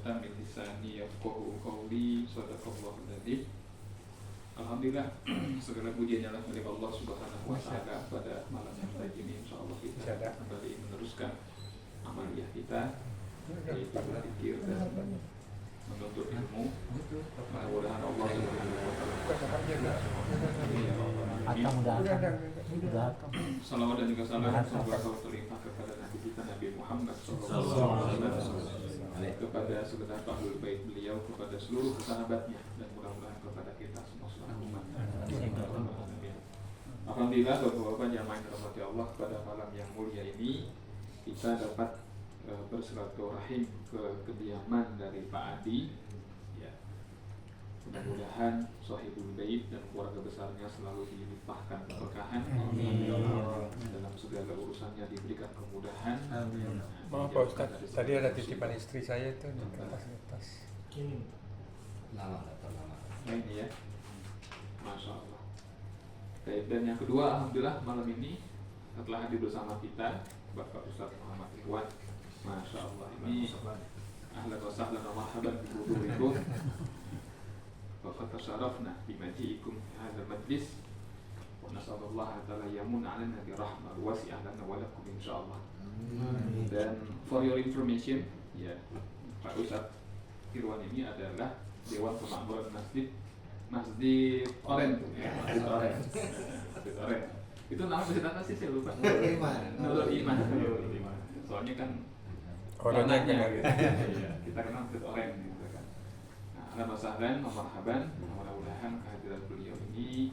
uqdatan min lisani yafqahu qawli. Shadaqallahul adzim. Alhamdulillah, segala puji hanyalah milik Allah Subhanahu wa taala. Pada malam yang baik ini insyaallah kita kembali meneruskan amaliyah kita, yaitu berzikir dan menuntut ilmu. Mudah-mudahan Allah Subhanahu wa taala. Salawat dan juga salam semoga terlimpah kepada Nabi kita Nabi Muhammad sallallahu alaihi wasallam, kepada segenap ahlul bait beliau, kepada seluruh sahabatnya, dan mudah-mudahan kepada kita semua seluruh umat. Alhamdulillah, Bapak-bapak jamaah yang dirahmati Allah, pada malam yang mulia ini kita dapat bersilaturahim ke kediaman dari Pak Adi. Ya. Mudah-mudahan Sahibul Bait dan keluarga besarnya selalu dilimpahkan keberkahan. Dalam segala urusannya diberikan kemudahan. Maaf Pak Ustaz, tadi ada titipan istri saya itu di kertas-kertas. Ini Nah ini ya, Masya Allah. Dan yang kedua, Alhamdulillah malam ini setelah hadir bersama kita Bapak Ustaz Muhammad Ikhwan. Masya Allah, ini ahlan wa sahlan wa marhaban bihudurikum wa qad tasharafna bimaji'ikum fi hadzal majlis wa nas'alullah ta'ala yamun 'alaina bi rahmah wasi'ah lana wa lakum insyaallah. Dan for your information, ya, Pak Ustaz Irwan ini adalah Dewan Pemakmuran Masjid Oren, ya, Masjid Oren. Masjid Oren. Itu nama masjid apa sih, saya lupa. Nurul Iman. Soalnya kan Orangnya kenal. Iya, kita kenal Masjid Oren gitu kan. Nah, ahlan wa sahlan, marhaban. Mudah-mudahan kehadiran beliau ini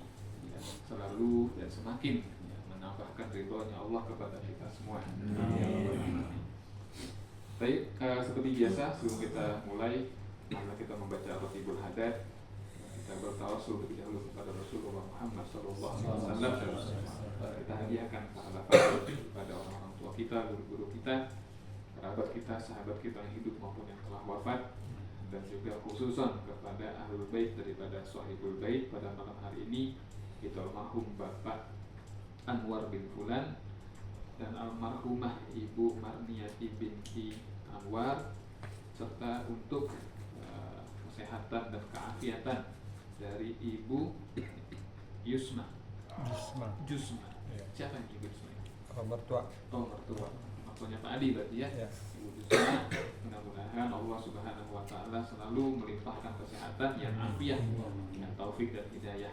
ya, selalu dan semakin ya, menambahkan ridhonya Allah kepada kita semua. Baik, seperti biasa sebelum kita mulai, marilah kita membaca Ratibul Hadat. Kita bertawassul lebih dahulu kepada Rasulullah Muhammad SAW. Kita hadiahkan pahala kepada orang-orang tua kita, guru-guru kita, kerabat kita, sahabat kita yang hidup maupun yang telah wafat, dan juga khususan kepada ahlul bait daripada Sahibul Bait pada malam hari ini, itu almarhum Bapak Anwar bin Fulan dan almarhumah Ibu Marniati binti Anwar, serta untuk kesehatan dan keafiatan dari Ibu Yusma. Jusma. Ya. Siapa yang Ibu Yusma? Mertua. Oh, mertua. Mertuanya Pak Adi berarti ya. Ya. Ibu Jusma. Mudah-mudahan Allah Subhanahu wa taala selalu melimpahkan kesehatan yang afiat, yang taufik dan hidayah.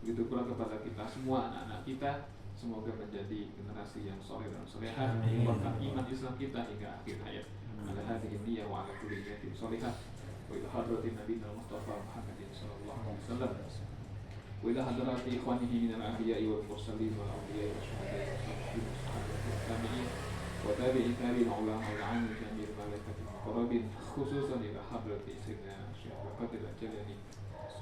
Begitu pula kepada kita semua, anak-anak kita, semoga menjadi generasi yang soleh dan solehah, bahkan iman Islam kita hingga akhir hayat. Ala hadhihi niyyah wa ala kulli niyatin solehah. Wa ila hadratin nabiyina Mustafa Muhammadin sallallahu alaihi wasallam. Wa ila hadrati ikhwanihi minal anbiya'i wal mursalin wal awliya'i wasyuhada'i wassalihin wassahabati tabi'in wa tabi'i tabi'in ulama wal 'amil jamil malaikatil muqarrabin, khususan ila hadrati sayyidina Syekh Al-Qadir Al-Jalani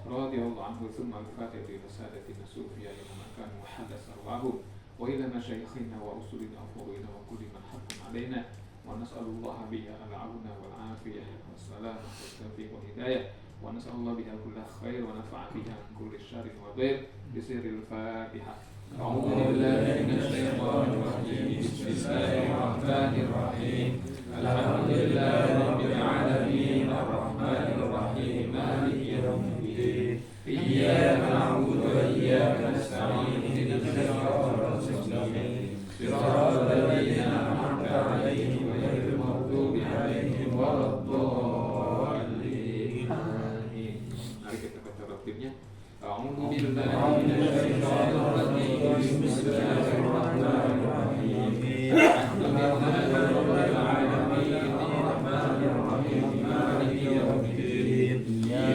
radhiyallahu anhu, thumma al-fatihah ila sadatina sufiyya ila makan wa hadas arwahum wa ila masyayikhina wa usulina wa furu'ina wa kulli man haqqun 'alaina. ونسأل الله بها العون والعافية والسلامة والتوفيق والهداية، ونسأل الله بها كل خير ونفع بها من كل شر وضير بسر الفاتحة. أعوذ بالله من الشيطان الرجيم. بسم الله الرحمن الرحيم. الحمد لله رب العالمين الرحمن الرحيم مالك يوم الدين. إياك نعبد وإياك نستعين اهدنا الصراط المستقيم صراط الذين أنعمت عليهم غير المغضوب عليهم ولا الضالين. آمين. Mari kita baca ratibnya. A'udzu billahi minasyaitonir rajim. Bismillahirrahmanirrahim. Alhamdulillahirabbil alamin arrahmanir rahim maliki yaumiddin.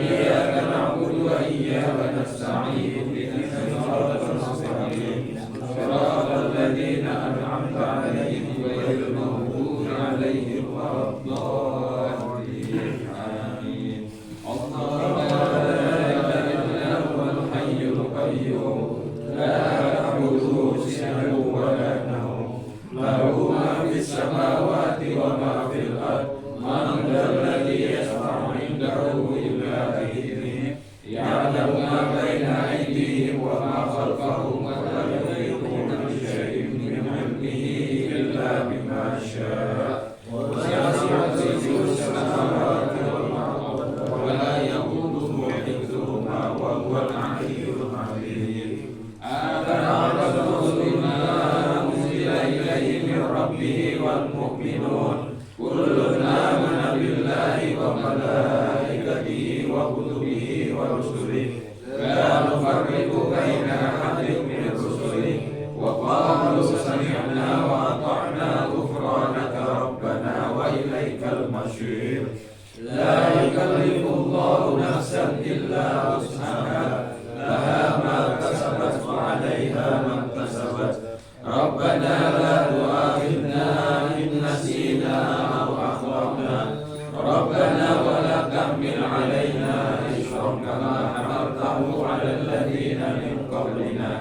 Iyyaka na'budu wa iyyaka nasta'in ihdinas siratal mustaqim siratal ladzina an'amta 'alaihim ghairil maghdubi 'alaihim waladdallin. Amin. Allahumma la ilaha illa huwal hayyul qayyum la ta'khudhuhu sinatun wa la nawm lahu ma fis samawati wa ma fil ardh man dhal ladzi yashfa'u 'indahu illa bi'idhnihi ya'lamu ma baina aydihim wa ma khalfahum wa la yuhituna bi shay'in min 'ilmihi illa bima sha'a wa wasi'a mu'minun kullun amana billahi wa malaikatihi wa kutubihi wa rusulihi la nufarriqu baina ahadin min rusulihi wa qalu sami'na wa ata'na ghufranaka rabbana wa ilaikal masyir. La yukallifullahu nafsan illa wus'aha laha ma kasabat wa 'alaiha ma kasabat. Rabbana la tu'akhidna in nasina aw akhtana. Rabbana wa la tahmil 'alaina isran kama hamaltahu 'alal ladzina min qablina.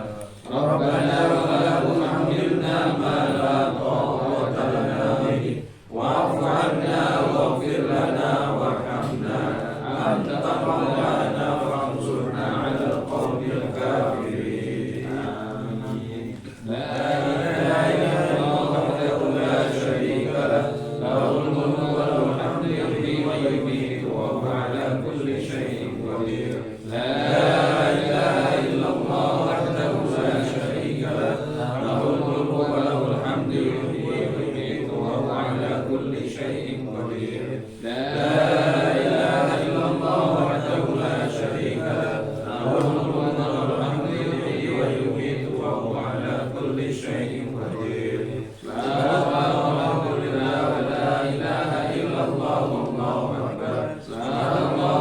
Rabbana wa la tuhammilna ma la taqata lana bihi wa'fu 'anna waghfir lana warhamna anta maulana fansurna 'alal qawmil kafirin. Amin. La ilaha illallah wahdahu la syarika lah lahul mulku wa lahul hamdu yuhyi wa yumiitu wa huwa 'ala kulli syai'in qadir. La ilaha illallah wahdahu la syarika lah lahul mulku wa lahul hamdu yuhyi wa yumiitu wa huwa 'ala kulli syai'in qadir. La ilaha illallah wahdahu la syarika lah lahul mulku wa lahul hamdu yuhyi wa yumiitu wa huwa 'ala kulli syai'in qadir. Alhamdulillah wa la ilaha illallah wallahu akbar.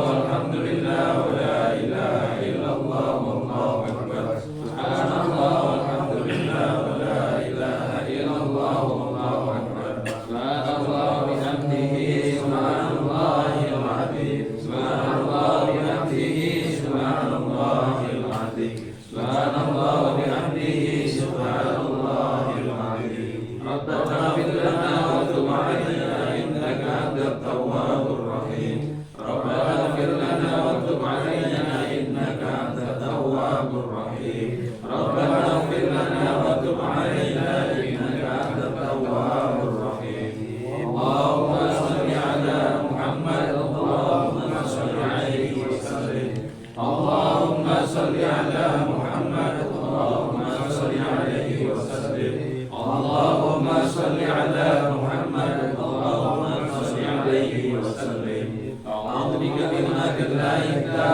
Alhamdulillah wa la ilaha illallah wallahu akbar. Subhanallah walhamdulillah wa la ilaha illallah wallahu akbar. Subhanallah bihamdihi subhanallahil azim. Subhanallah bihamdihi subhanallahil azim. Subhanallah bihamdihi subhanallahil azim. Rabbana ighfir lana wa tub 'alaina innaka antat tawwabur rahim. Rabbana ighfir lana wa tub 'alaina innaka antat tawwabur rahim. Rabbana ighfir lana wa tub 'alaina innaka antat tawwabur rahim. Allahumma shalli 'ala Muhammad. Allahumma shalli 'alaihi wa sallim. Allahumma shalli 'ala Muhammad. Allahumma shalli 'alaihi wa sallim. Allahumma shalli 'ala Muhammad. Allahumma shalli 'alaihi wa sallim. A'udzu bika bi'izzatika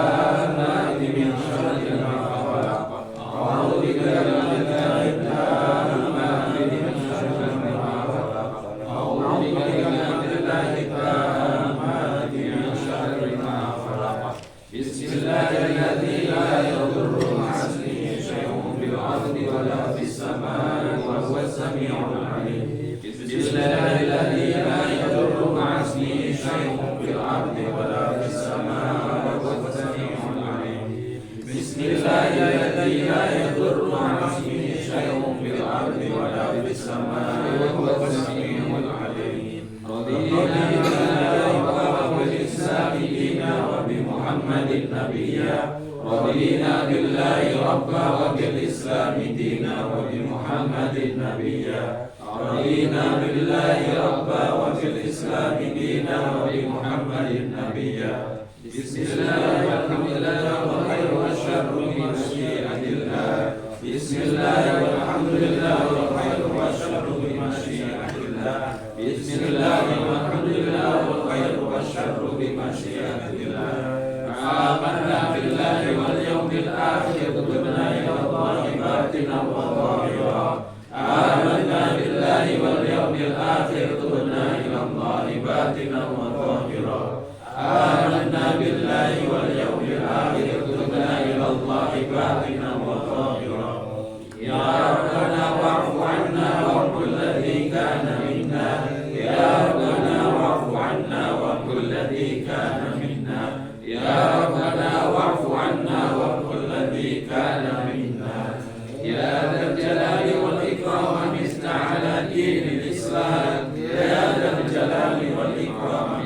tammati min syarri ma khalaq. A'udzu bika bi'izzatika tammati min syarri ma khalaq. A'udzu bika bi'izzatika tammati min syarri ma khalaq. Bismillahirrahmanirrahim. La yadurru ma'a ismihi syai'un fil ardi wa la fis samaa'i wa huwas samii'ul 'aliim. Bismillahirrahmanirrahim. La yadurru ma'a ismihi syai'un fil ardi wa la fis samaa'i wa huwas samii'ul 'aliim. Bismillahirrahmanirrahim. La yadurru ma'a ismihi syai'un fil ardi wa la fis samaa'i wa huwas samii'ul 'aliim. Radina billahi wa bil islami dinan wa bi Muhammadin nabiyya. Radina billahi rabba wa bil islami dinan wa bi Muhammadin nabiyya. Radina billahi rabba wa bil islami dinan wa bi Muhammadin nabiyya. Bismillah walhamdulillah wal khairu wasyarru bi masyiatillah. Bismillah walhamdulillah wal khairu wasyarru bi masyiatillah. Bismillah walhamdulillah wal khairu wasyarru bi masyiatillah. Amanna billahi wal yawmil akhir tubna ila Allahi batinan wa zahira. Amanna billahi wal yawmil akhir tubna ila Allahi batinan wa zahira. Amanna billahi wal yawmil akhir tubna ila Allahi batinan wa zahira. Ya Rabbana wa'fu 'anna wa kulladhi kana minna. Ya Rabbana wa'fu 'anna wa kulladhi kana minna. Ya Rabbana wa'fu 'anna wa kulladhi kana minna. Ya dzal jalali wal ikram misna 'ala dinil Islam. Ya dzal jalali wal ikram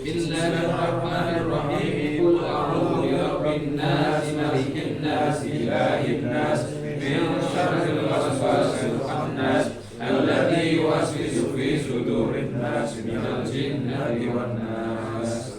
Bismillahirrahmanirrahim. Qul a'udzu birabbin nas, malikin nas, ilahin nas, min syarril waswasil khannas, alladzi yuwaswisu fi sudurin nas, minal jinnati wan nas.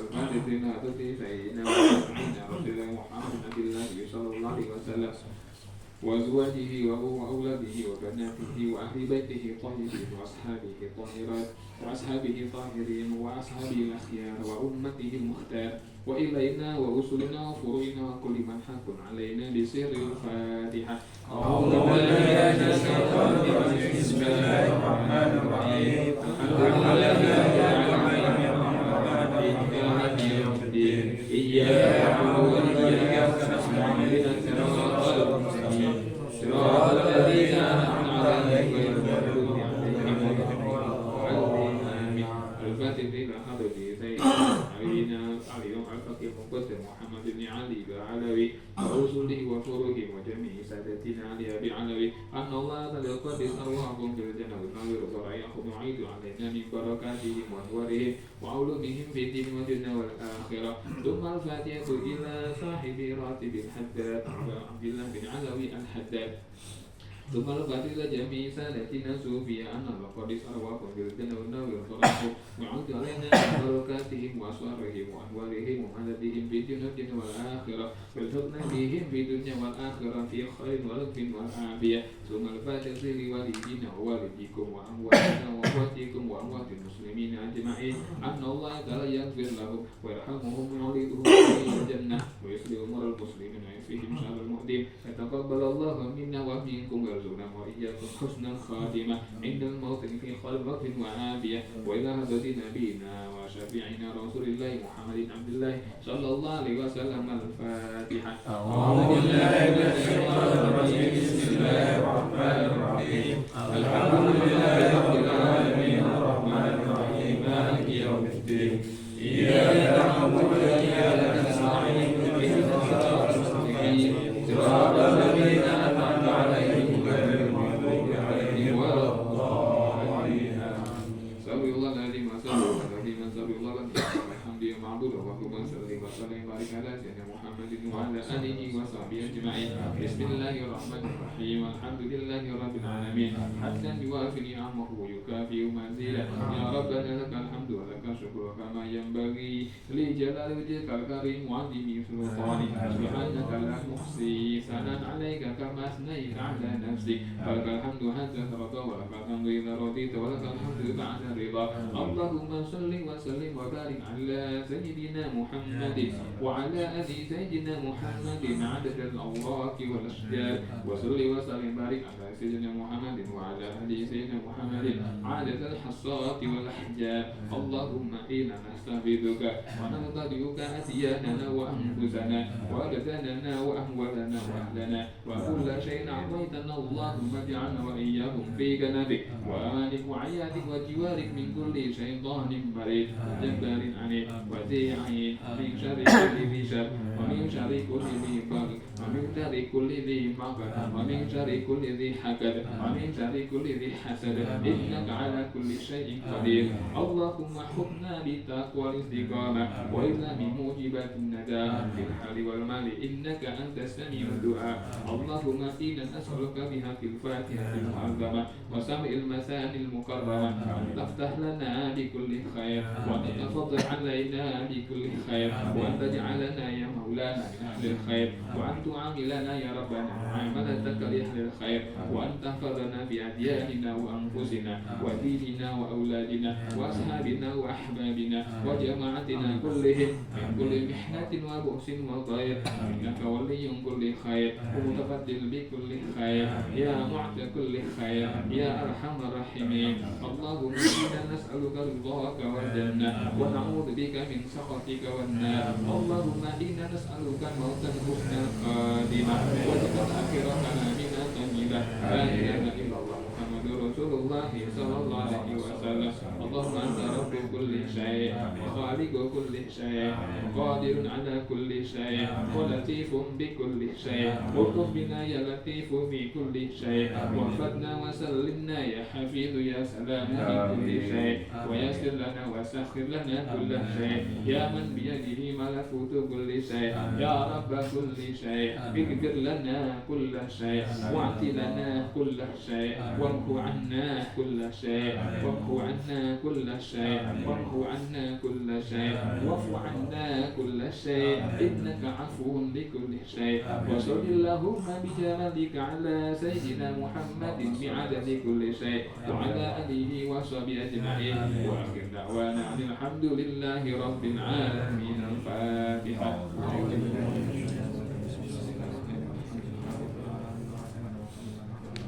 وأزواجه وأولاده وبناته وأهل بيته طيبين وأصحابه طاهرات وأصحابه طاهرين وأصحابه الأخيار وأمته المختار وإلينا ورسلنا وفروعنا وكل من حق علينا بسر الفاتحة. أعوذ بالله من الشيطان الرجيم. بسم الله الرحمن الرحيم. الحمد لله رب العالمين مالك يوم الدين. إياك نعبد وإياك نستعين اهدنا الصراط المستقيم صراط الذين أنعمت عليهم غير المغضوب عليهم ولا الضالين. آمين. الفاتحة إلى حضرة سيدنا علي الفقيه المقدم محمد بن علي العلوي ورسله وفروعه وجميع سادتنا علي بعلوي أن الله تعالى يقدس أرواحهم في الجنة والنار وذرائهم يعيد علينا من بركاتهم وأنوارهم وعلومهم في الدين والدنيا والآخرة. ثم الفاتحة إلى صاحب راتب الحداد عبد الله بن علوي الحداد. ثم الفاتحة إلى جميع سادتنا الصوفية أن الله قدس أرواحهم في الجنة والنار ويعود علينا من بركاتهم وأسرارهم وأنوارهم ومددهم في الدنيا والآخرة والحسنى بهم في الدنيا والآخرة في خير ولطف والعافية. ثم الفاتحة لوالدينا ووالديكم وأمواتنا وأمواتكم وأموات المسلمين أجمعين أن الله تعالى يغفر لهم ويرحمهم ويعيدهم إلى الجنة ويصلح أمور المسلمين ويكفيهم شر المؤذين. يتقبل الله منا ومنكم ويرزقنا وإياكم حسن الخاتمة عند الموت في خير وقت وعافية. وإلى حضرة نبينا وشفيعنا رسول الله محمد عبد الله صلى الله عليه وسلم الفاتحة. أعوذ بالله من الشيطان الرجيم. بسم الله الرحمن الرحيم. الحمد لله رب العالمين الرحمن الرحيم مالك يوم الدين. إياك نعبد وإياك نستعين اهدنا الصراط المستقيم صراط الذين أنعمت عليهم غير المغضوب عليهم ولا الضالين. صلى الله عليه وسلم صلى الله عليه وسلم الحمد لله معبود اللهم صل وسلم وبارك على سيدنا محمد وعلى آله وصحبه أجمعين. بسم الله الرحمن الرحيم. الحمد لله رب العالمين حتى يوافي نعمه ويكافئ مزيدا. يا ربنا لك الحمد ولك الشكر كما ينبغي لجلال وجهك الكريم وعظيم سلطانك. سبحانك لا نحصي ثناء عليك كما أثنيت على نفسك. فلك الحمد حتى ترضى ولك الحمد إذا رضيت ولك الحمد بعد الرضا. اللهم صل وسلم وبارك على سيدنا محمد وعلى آل سيدنا محمد عدد الأوراق والأشجار. وصل وسلم وبارك على سيدنا محمد وعلى آل سيدنا محمد عدد الحصات والأحجار. اللهم إنا نستعبدك ونقتديك أدياننا وأنفسنا وأبداننا وأموالنا وأهلنا وكل شيء أعطيتنا. اللهم اجعلنا وإياهم في جنبك وآلك وعيادك وجوارك من كل شيطان مريض جبار عنيد وذي عين من شر كل ذي شر ومن شر كل ذي بغي ومن شر كل ذي بغي ومن شر كل ذي حسد ومن شر كل ذي حسد إنك على كل شيء قدير. اللهم حفظنا بالتقوى والاستقامة وإذا من موجبات الندامة في الحال والمال إنك أنت السميع الدعاء. اللهم إنا نسألك بها في الفاتحة المعظمة وسمع المثاني المكرمة أن تفتح لنا بكل خير وأن تتفضل علينا بكل خير وأن تجعلنا يا مولانا من أهل الخير وأن تعاملنا يا ربنا معاملتك لأهل الخير وأن تحفظنا بأدياننا وأنفسنا وديننا وأولادنا وأصحابنا وأحبابنا وجماعتنا كلهم من كل محنة وبؤس وضيق. إنك ولي كل خير ومتفضل بكل خير يا معطي كل خير يا أرحم الراحمين. اللهم إنا نسألك رضاك والجنة ونعوذ بك من سخطك والنار. اللهم إنا نسألك موتا حسن الخاتمة وجزاء آخر كلامنا طيبة. لا إله إلا الله محمد Muhammadur Rasulullah sallallahu alaihi wasallam. Allahumma anta rabbu kulli syai' wa khaliqu kulli syai' qadirun ala kulli syai' wa latifun bi kulli syai' wa bina ya latifu bi kulli syai' wa fadna wa sallimna ya hafizu ya salamu bi kulli syai' wa yassir lana wa sakhir lana kulla syai' ya man bi yadihi malakutu kulli syai' ya rabb kulli syai' ighfir lana kulla syai' wa'ti lana kulla syai' wamhu 'anna kulla syai' wamhu 'anna kulla syai' wamhu 'anna kulla syai' wa'fu 'anna kulla syai' innaka 'afuwun li kulli syai' wa sallallahu bi jamalika 'ala sayyidina Muhammadin bi 'adadi kulli syai' wa 'ala alihi wa sahbihi ajma'in wa akhir da'wana alhamdulillahi rabbil alamin. Al-Fatihah.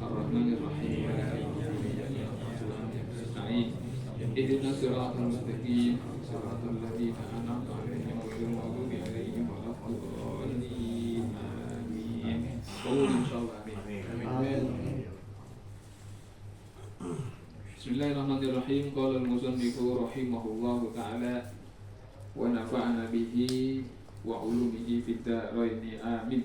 Ar-Rahmanir-Rahim. Ihdinas siratal mustaqim, siratal ladzina an'amta 'alaihim ghairil maghdubi 'alaihim waladdallin. Amin. Qul insyaallah amin. Bismillahirrahmanirrahim. Qala al-musannifu rahimahullahu ta'ala wa nafa'ana bihi wa ulumihi fid dharain amin.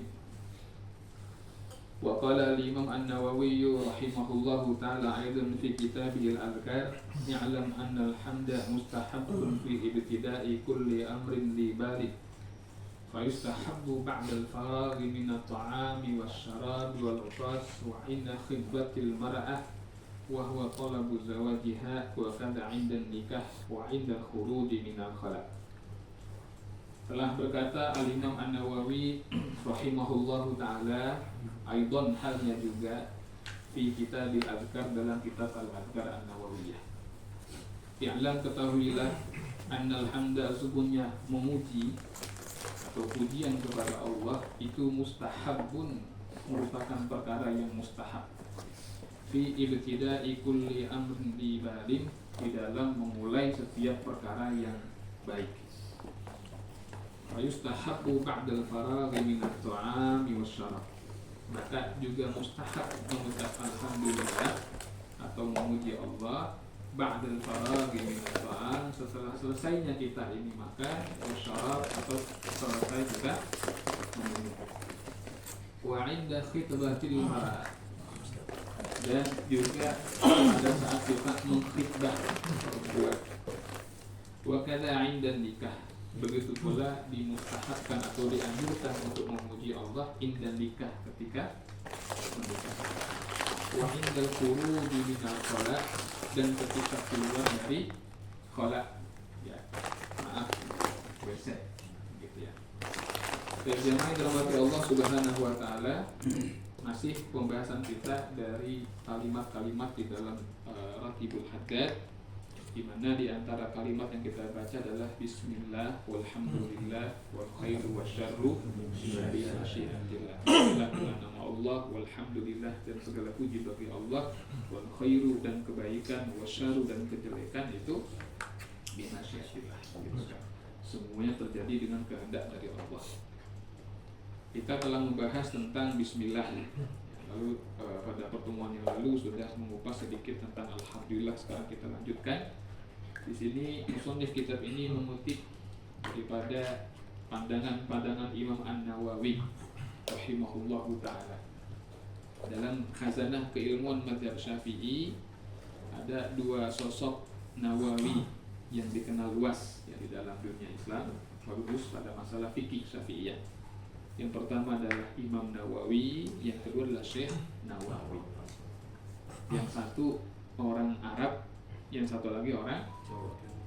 Wa qala al-Imam An-Nawawi rahimahullahu ta'ala aidan fi kitabih al-Adhkar ya'lam anna al-hamda mustahabbun fi ibtida'i kulli amrin li balik fa yustahabbu ba'da al-faraghi min at-ta'ami wash-sharabi wal-utas wa 'inda khidbatil mar'ah wa huwa talabu zawajiha wa kadha 'inda nikah wa 'inda khuruji min al-khala'. Telah berkata Al-Imam An-Nawawi rahimahullahu ta'ala aidan halnya juga fi kitab al-Adhkar dalam kitab al-Adhkar An-Nawawiyah. I'lam ketahuilah annal hamda sesungguhnya memuji atau pujian kepada Allah itu mustahabun merupakan perkara yang mustahab fi ibtida'i kulli amrin li balin di dalam memulai setiap perkara yang baik. Yustahabbu ba'dal faraghi min at-ta'ami wasyarab. Maka juga mustahab mengucap alhamdulillah atau memuji Allah ba'dal faraghi min at-ta'am, setelah selesainya kita ini makan, wasyarab atau selesai juga meminum. Wa 'inda khitbatil mar'ah, dan juga pada saat kita mengkhitbah perempuan. Wa kadza 'inda nikah, begitu pula dimustahabkan atau dianjurkan untuk memuji Allah inda nikah, ketika menikah. Wa indal khuruji minal khala, dan ketika keluar dari khala, ya maaf WC gitu ya. Jemaah dirahmati Allah Subhanahu wa taala, masih pembahasan kita dari kalimat-kalimat di dalam Ratibul Haddad, di mana di antara kalimat yang kita baca adalah bismillah walhamdulillah wal khairu wasyarru bi masyiatillah. Dengan nama Allah, walhamdulillah, dan segala puji bagi Allah, wal khairu, dan kebaikan, wasyarru, dan kejelekan itu bi masyiatillah. Semuanya terjadi dengan kehendak dari Allah. Kita telah membahas tentang bismillah. Lalu pada pertemuan yang lalu sudah mengupas sedikit tentang alhamdulillah. Sekarang kita lanjutkan. Di sini musannif kitab ini mengutip daripada pandangan Imam An-Nawawi rahimahullahu taala. Dalam khazanah keilmuan mazhab Syafi'i ada dua sosok Nawawi yang dikenal luas ya di dalam dunia Islam, khusus pada masalah fikih Syafi'iyah. Yang pertama adalah Imam Nawawi, yang kedua adalah Syekh Nawawi. Yang satu orang Arab, yang satu lagi orang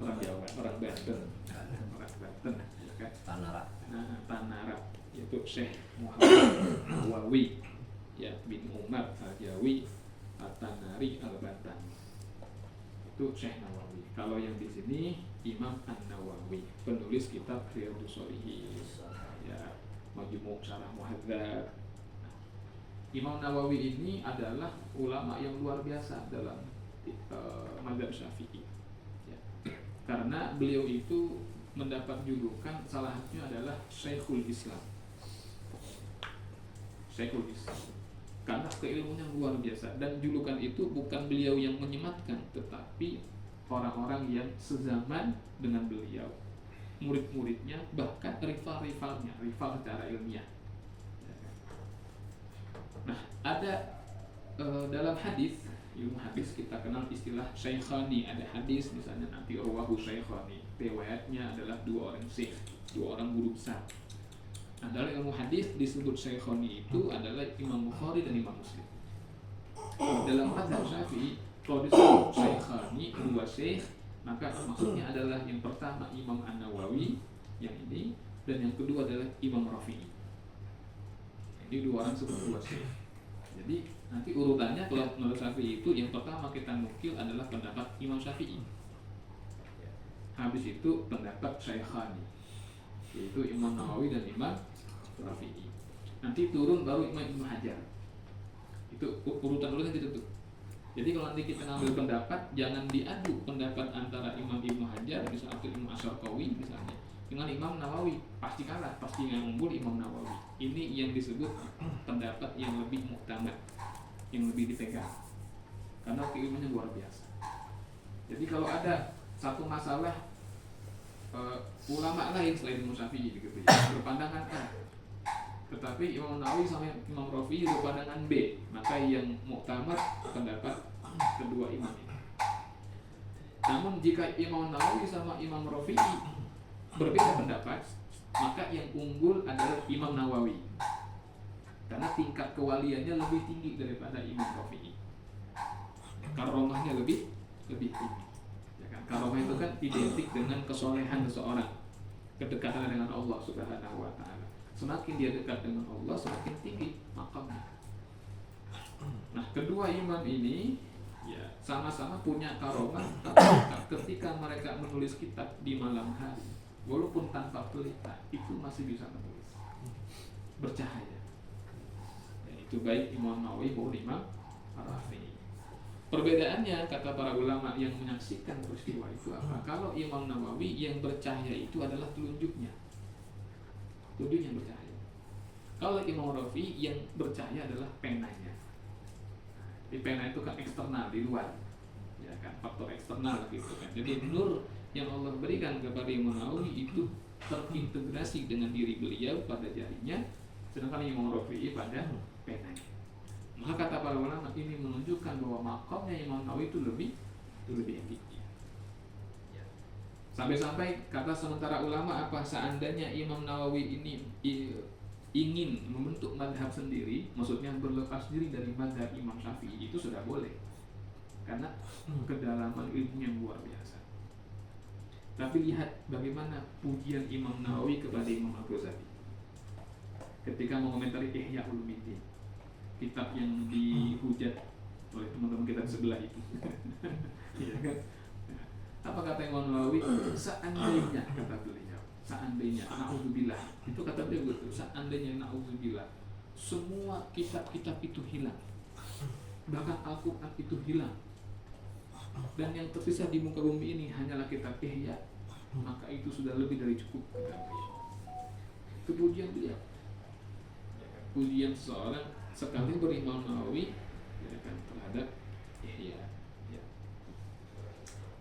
Jawa, orang Banten, ya kan? Tanara, yaitu Syekh Muhammad Nawawi, ya bin Umar Al-Jawi At-Tanari Al-Bantani. Itu Syekh Nawawi. Kalau yang di sini Imam An-Nawawi, penulis kitab Riyadhus Shalihin, ya, Majmu' Syarah Muhadzab. Imam Nawawi ini adalah ulama yang luar biasa dalam mazhab Syafi'i ya. Karena beliau itu mendapat julukan salah satunya adalah Syekhul Islam. Syekhul Islam. karena keilmuannya luar biasa. Dan julukan itu bukan beliau yang menyematkan, tetapi orang-orang yang sezaman dengan beliau, murid-muridnya, bahkan rival-rivalnya, rival secara ilmiah. Nah, ada dalam hadis, ilmu hadis kita kenal istilah syaikhani. Ada hadis misalnya nanti rawahu syaikhani, riwayatnya adalah dua orang syekh, dua orang guru besar. Nah, dalam ilmu hadis disebut syaikhani itu adalah Imam Bukhari dan Imam Muslim. Dalam mazhab Syafi'i, kalau disebut syaikhani, dua syekh, maka maksudnya adalah yang pertama Imam An-Nawawi yang ini, dan yang kedua adalah Imam Rafi'i. Jadi dua orang sebut dua syekh. Jadi nanti urutannya kalau menurut Syafi'i itu yang pertama kita nukil adalah pendapat Imam Syafi'i. Habis itu pendapat Syaikhani, yaitu Imam Nawawi dan Imam Rafi'i. Nanti turun baru Imam Ibnu Hajar. Itu urutan-urutan gitu tuh. Jadi kalau nanti kita ngambil pendapat, jangan diadu pendapat antara Imam Ibnu Hajar misalnya atau Imam Asy-Syarqawi misalnya dengan Imam Nawawi, pasti kalah, pasti yang unggul Imam Nawawi. Ini yang disebut pendapat yang lebih muktamad, yang lebih dipegang, karena keilmuannya luar biasa. Jadi kalau ada satu masalah ulama lain selain Imam Syafi'i begitu ya, berpandangan A, tetapi Imam Nawawi sama Imam Rafi'i berpandangan B, maka yang muktamad pendapat kedua imam ini. Namun jika Imam Nawawi sama Imam Rafi'i berbeda pendapat, maka yang unggul adalah Imam Nawawi, karena tingkat kewaliannya lebih tinggi daripada Imam Rafi'i. Karomahnya lebih tinggi. Ya kan? Karomah itu kan identik dengan kesolehan seseorang, kedekatan dengan Allah Subhanahu wa Ta'ala. Semakin dia dekat dengan Allah, semakin tinggi makamnya. Nah, kedua imam ini ya sama-sama punya karomah, ketika mereka menulis kitab di malam hari, walaupun tanpa pelita, itu masih bisa menulis, bercahaya. Dan itu baik Imam Nawawi maupun Imam Rafi'i. Perbedaannya, kata para ulama yang menyaksikan peristiwa itu apa? Kalau Imam Nawawi yang bercahaya itu adalah telunjuknya, yang bercahaya. Kalau Imam Rafi'i yang bercahaya adalah penanya. Di pena itu kan eksternal, di luar, ya kan, faktor eksternal gitu kan. Jadi nur yang Allah berikan kepada Imam Nawawi itu terintegrasi dengan diri beliau pada jarinya, sedangkan Imam Rafi'i pada penanya. Maka kata para ulama ini menunjukkan bahwa makamnya Imam Nawawi itu lebih tinggi. Sampai-sampai kata sementara ulama apa, seandainya Imam Nawawi ini ingin membentuk madhab sendiri, maksudnya berlepas diri dari madhab Imam Syafi'i, itu sudah boleh, karena kedalaman ilmunya luar biasa. Tapi lihat bagaimana pujian Imam Nawawi kepada Imam Al-Ghazali ketika mengomentari Ihya Ulumuddin, kitab yang dihujat oleh teman-teman kita sebelah itu. Iya kan? Apa kata Imam Nawawi? Seandainya, kata beliau, seandainya, na'udzubillah, itu kata beliau betul, seandainya na'udzubillah, semua kitab-kitab itu hilang, bahkan Al-Quran itu hilang, dan yang tersisa di muka bumi ini hanyalah kitab Ihya, maka itu sudah lebih dari cukup, kata beliau. Itu pujian beliau, pujian seseorang sekali berimam Nawawi terhadap Ihya.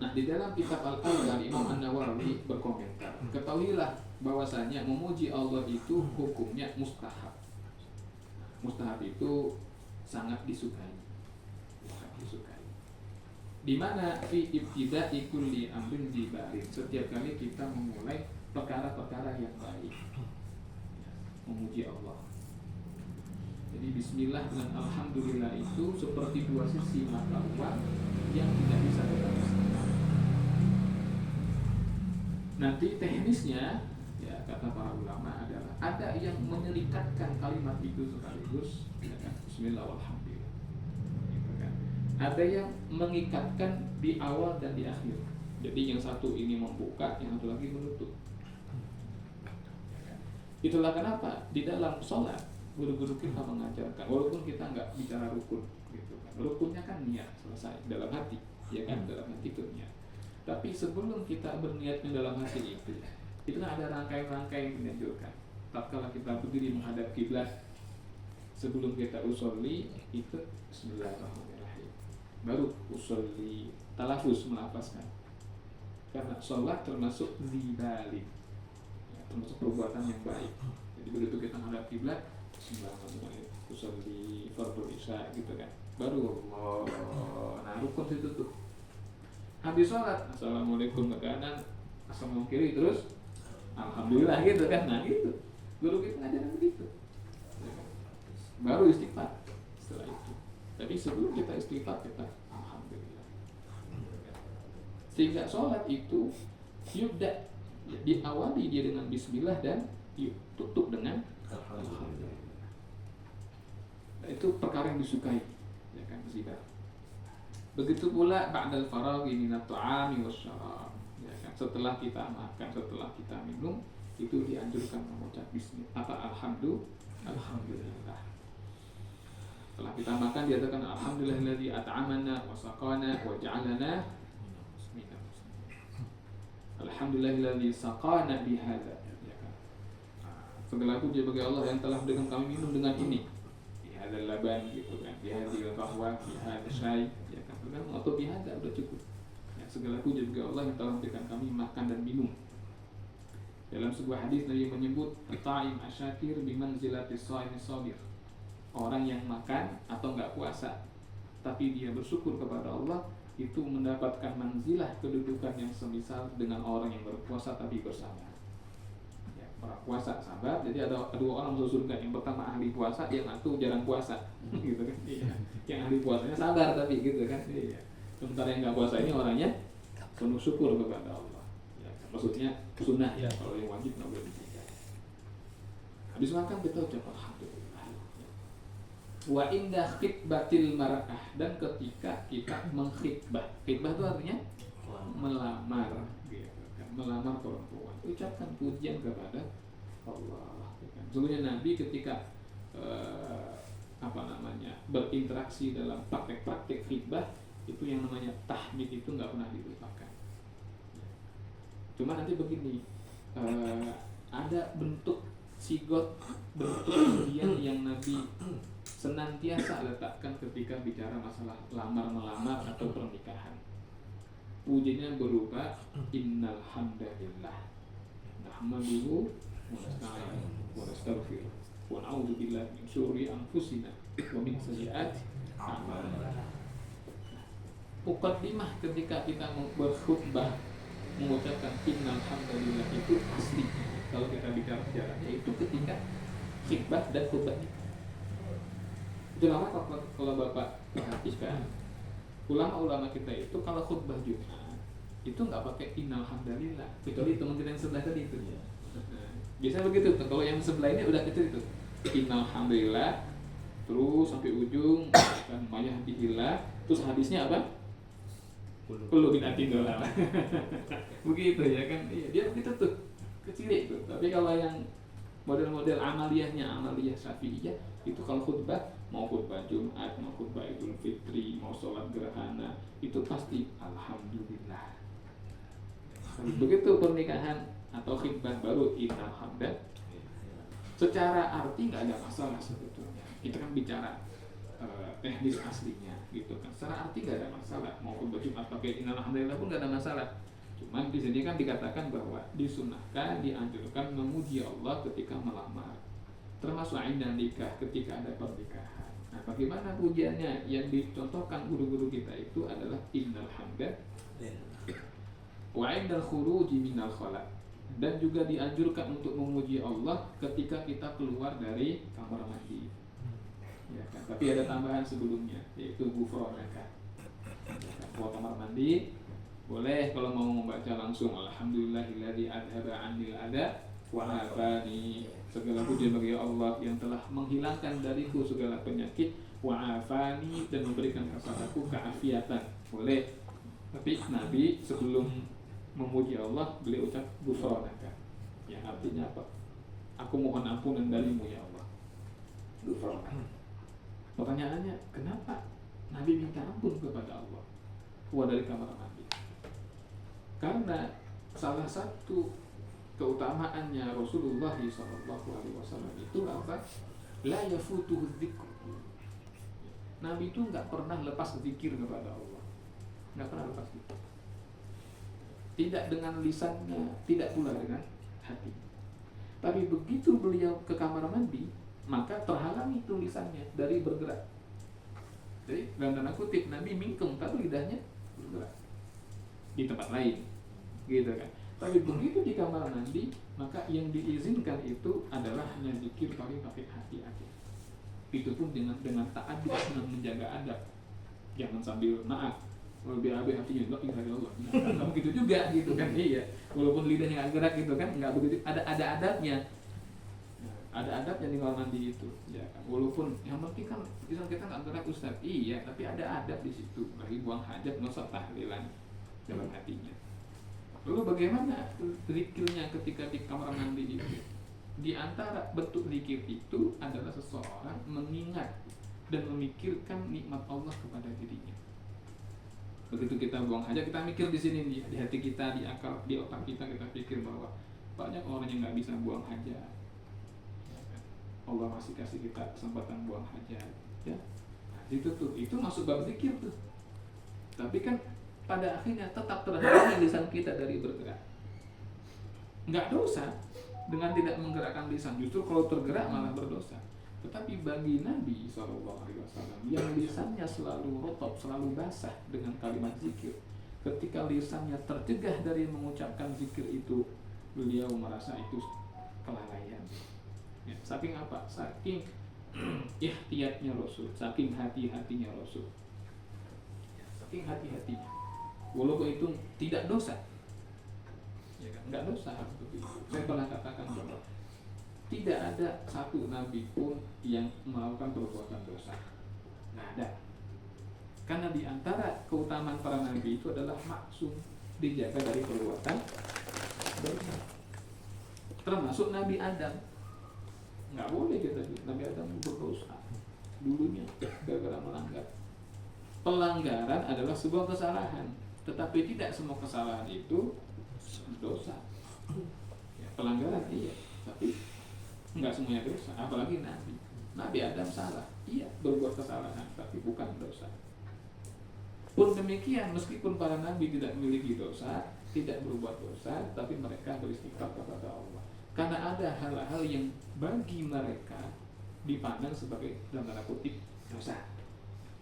Nah, di dalam kitab Al-Qaidar, Imam An-Nawawi berkomentar, ketahuilah bahwasanya memuji Allah itu hukumnya mustahab. Mustahab itu sangat disukai. Di mana fi ibtida'i kulli amrin jibarin, setiap kali kita memulai perkara-perkara yang baik, memuji Allah. Jadi bismillah dan alhamdulillah itu seperti dua sisi mata uang yang tidak bisa terpisah. Nanti teknisnya, ya kata para ulama adalah ada yang menyerikatkan kalimat itu sekaligus, ya kan? Bismillah walhamdulillah, gitu kan? Ada yang mengikatkan di awal dan di akhir. Jadi yang satu ini membuka, yang satu lagi menutup. Ya kan? Itulah kenapa di dalam sholat guru-guru kita mengajarkan, walaupun kita nggak bicara rukun, gitu kan? Rukunnya kan niat selesai dalam hati, ya kan? Dalam hati itu niat. Tapi sebelum kita berniat di dalam hati itu kan ada rangkaian-rangkaian yang dianjurkan. Tatkala kita berdiri menghadap kiblat, sebelum kita usolli itu Bismillahirrahmanirrahim, baru usolli talafuz melafazkan, karena sholat termasuk zibali, ya, termasuk perbuatan yang baik. Jadi begitu kita menghadap kiblat Bismillahirrahmanirrahim, usolli fardhu isya gitu kan, baru Allah. Nah rukun itu tuh habis sholat assalamualaikum ke kanan, assalamualaikum kiri, terus alhamdulillah gitu kan. Nah gitu guru kita ngajarin begitu, baru istighfar setelah itu. Tapi sebelum kita istighfar kita alhamdulillah. Sehingga sholat itu yubda, diawali dia dengan bismillah dan ditutup dengan alhamdulillah. Itu perkara yang disukai, ya kan, zikir. Begitu pula ba'dal faraghi minat ta'ami wasyarab, ya kan, setelah kita makan, setelah kita minum, itu dianjurkan mengucap bismillah, alhamdulillah. Setelah kita makan diatakan alhamdulillahilladzi at'amana wa saqana wa ja'alana minal muslimin. Alhamdulillahilladzi saqana bihadza, ya kan. Segala puji bagi Allah yang telah memberikan kami minum dengan ini. Bihadzal laban gitu kan, bihadzal qahwa, bihadzal syai, ya kan. Atau bihadzal udah cukup. Ya, segala puji bagi Allah yang telah memberikan kami makan dan minum. Dalam sebuah hadis Nabi menyebut at-ta'im asyakir bimanzilatis shaimi sabir. Orang yang makan atau enggak puasa tapi dia bersyukur kepada Allah itu mendapatkan manzilah, kedudukan yang semisal dengan orang yang berpuasa tapi bersabar. Ya, orang puasa sabar, jadi ada dua orang masuk surga. Yang pertama ahli puasa, yang satu jarang puasa, gitu kan? Iya. Yang ahli puasanya sabar tapi gitu kan? Iya. Sementara yang enggak puasa ini orangnya penuh syukur kepada Allah. Maksudnya sunnah ya, kalau yang wajib nggak boleh ditinggal. Habis makan kita ucap alhamdulillah. Wa indah khitbatil mar'ah, dan ketika kita mengkhitbah, khitbah itu artinya melamar, gitu kan, melamar perempuan, ucapkan pujian kepada Allah. Sesungguhnya Nabi ketika berinteraksi dalam praktek-praktek khitbah itu yang namanya tahmid itu nggak pernah dilupakan. Cuma nanti begini, ada bentuk sigot, bentuk pujian yang Nabi senantiasa letakkan ketika bicara masalah lamar-melamar atau pernikahan. Pujiannya berupa innal hamdalillah nahmaduhu wa nasta'inuhu wa nastaghfiruh wa na'udzu billahi min syururi anfusina wa min sayyiati a'malina. Muqaddimah ketika kita berkhutbah mengucapkan innal hamdalillah itu asli. Kalau kita bicara sejarahnya itu ketika khutbah dan khutbah itu lama. Kalau Bapak perhatikan ulama-ulama kita itu kalau khutbah Jumat itu nggak pakai innal hamdalillah, kecuali teman kita yang sebelah tadi itu. Nah, biasanya begitu tuh. Kalau yang sebelah ini udah kecil itu innal hamdalillah terus sampai ujung kan mayah dihillah, terus hadisnya apa? Perlu bid'atin dolar. Begitu ya kan. Iya, dia begitu tuh. Kecil itu. Tapi kalau yang model-model amaliyah Syafi'iyah itu kalau khutbah, mau khutbah Jumat, mau khutbah Idul Fitri, mau sholat gerhana, itu pasti alhamdulillah. Begitu pernikahan atau khutbah baru innal hamdalillah. Secara arti nggak ada masalah sebetulnya. Kita kan bicara teknis aslinya gitu kan. Secara arti gak ada masalah. Mau khutbah Jumat pakai innal hamdalillah pun gak ada masalah. Cuman di sini kan dikatakan bahwa disunahkan, dianjurkan memuji Allah ketika melamar. Termasuk indah nikah, ketika ada pernikahan. Nah, bagaimana pujiannya? Yang dicontohkan guru-guru kita itu adalah innal hamdalillah wa indal khuruji minal khala. Dan juga dianjurkan untuk memuji Allah ketika kita keluar dari kamar mandi. Ya kan? Tapi ada tambahan sebelumnya, yaitu ghufranaka. Kalau kamar mandi boleh, kalau mau membaca langsung alhamdulillahilladzi adhaba 'anil adha wa afani. Segala puji bagi Allah yang telah menghilangkan dariku segala penyakit, wa afani, dan memberikan kepadaku keafiatan. Boleh. Tapi Nabi sebelum memuji Allah beliau ucap ghufranaka. Yang artinya apa? Aku mohon ampunan darimu ya Allah. Ghufranaka. Pertanyaannya, kenapa Nabi minta ampun kepada Allah keluar dari kamar mandi? Karena salah satu keutamaannya Rasulullah SAW itu apa? la yafutuhu dzikr. Nabi itu nggak pernah lepas zikir kepada Allah, nggak pernah lepas zikir. Tidak dengan lisannya, tidak pula dengan hati. Tapi begitu beliau ke kamar mandi, maka terhalangi tulisannya dari bergerak. Jadi dalam tanda kutip Nabi mingkem, tapi lidahnya bergerak di tempat lain, gitu kan. Tapi begitu di kamar mandi, maka yang diizinkan itu adalah hanya zikir paling pakai hati aja. Itu pun dengan taat, dengan menjaga adab. Jangan sambil naak, BAB hatinya enggak Allah. Enggak begitu juga gitu kan. Iya. Walaupun lidahnya enggak gerak gitu kan, enggak begitu. Ada adabnya. Ada adabnya di kamar mandi itu, ya kan. Walaupun yang penting kan kita enggak gerak Ustaz. Iya, tapi ada adab di situ. Bagi buang hajat enggak usah tahlilan dalam hatinya. Lalu bagaimana zikirnya ketika di kamar mandi itu? Di antara bentuk zikir itu adalah seseorang mengingat dan memikirkan nikmat Allah kepada dirinya. Begitu kita buang hajat, kita mikir di sini nih, di hati kita, di akal, di otak kita pikir bahwa banyak orang yang nggak bisa buang hajat. Allah masih kasih kita kesempatan buang hajat, ya. Nah, itu masuk bab zikir tuh. Tapi kan pada akhirnya tetap terhalang lisan kita dari bergerak. Nggak dosa dengan tidak menggerakkan lisan, justru kalau tergerak malah berdosa. Tetapi bagi Nabi SAW yang lisannya selalu rotop, selalu basah dengan kalimat zikir, ketika lisannya tercegah dari mengucapkan zikir itu, beliau merasa itu kelalaian. Ya, saking apa? Saking ihtiyatnya Rasul, saking hati-hatinya Rasul, ya, saking hati-hatinya. Walaupun itu tidak dosa, ya kan? Nggak dosa seperti itu. Saya pernah katakan bahwa tidak ada satu nabi pun yang melakukan perbuatan dosa, nggak ada. Karena di antara keutamaan para nabi itu adalah maksum, dijaga dari perbuatan dosa. Termasuk Nabi Adam, nggak boleh kita Nabi Adam berdosa dulunya gara-gara melanggar. Pelanggaran adalah sebuah kesalahan, tetapi tidak semua kesalahan itu dosa. Ya, pelanggaran iya, tapi nggak semuanya dosa. Apalagi Nabi Adam salah, iya berbuat kesalahan, tapi bukan dosa. Pun demikian, meskipun para nabi tidak memiliki dosa, tidak berbuat dosa, tapi mereka beristighfar kepada Allah. Karena ada hal-hal yang bagi mereka dipandang sebagai dalam tanda kutip dosa.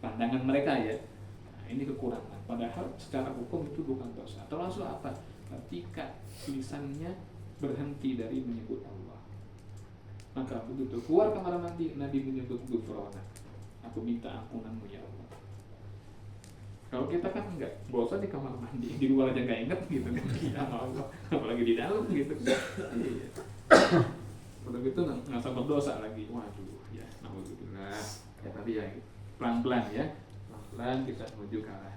Pandangan mereka ya, nah, ini kekurangan. Padahal secara hukum itu bukan dosa. Termasuk apa? Ketika lisannya berhenti dari menyebut Allah. Maka begitu keluar kamar mandi, Nabi menyebut ghufrana. Aku minta ampunanmu ya Allah. Kalau kita kan enggak, bosan di kamar mandi, di luar aja enggak inget gitu kan, ya Allah, apalagi di dalam gitu. Iya. Udah gitu nggak usah berdosa lagi. Waduh, ya, alhamdulillah. Ya tapi ya pelan-pelan ya, pelan-pelan kita menuju ke arah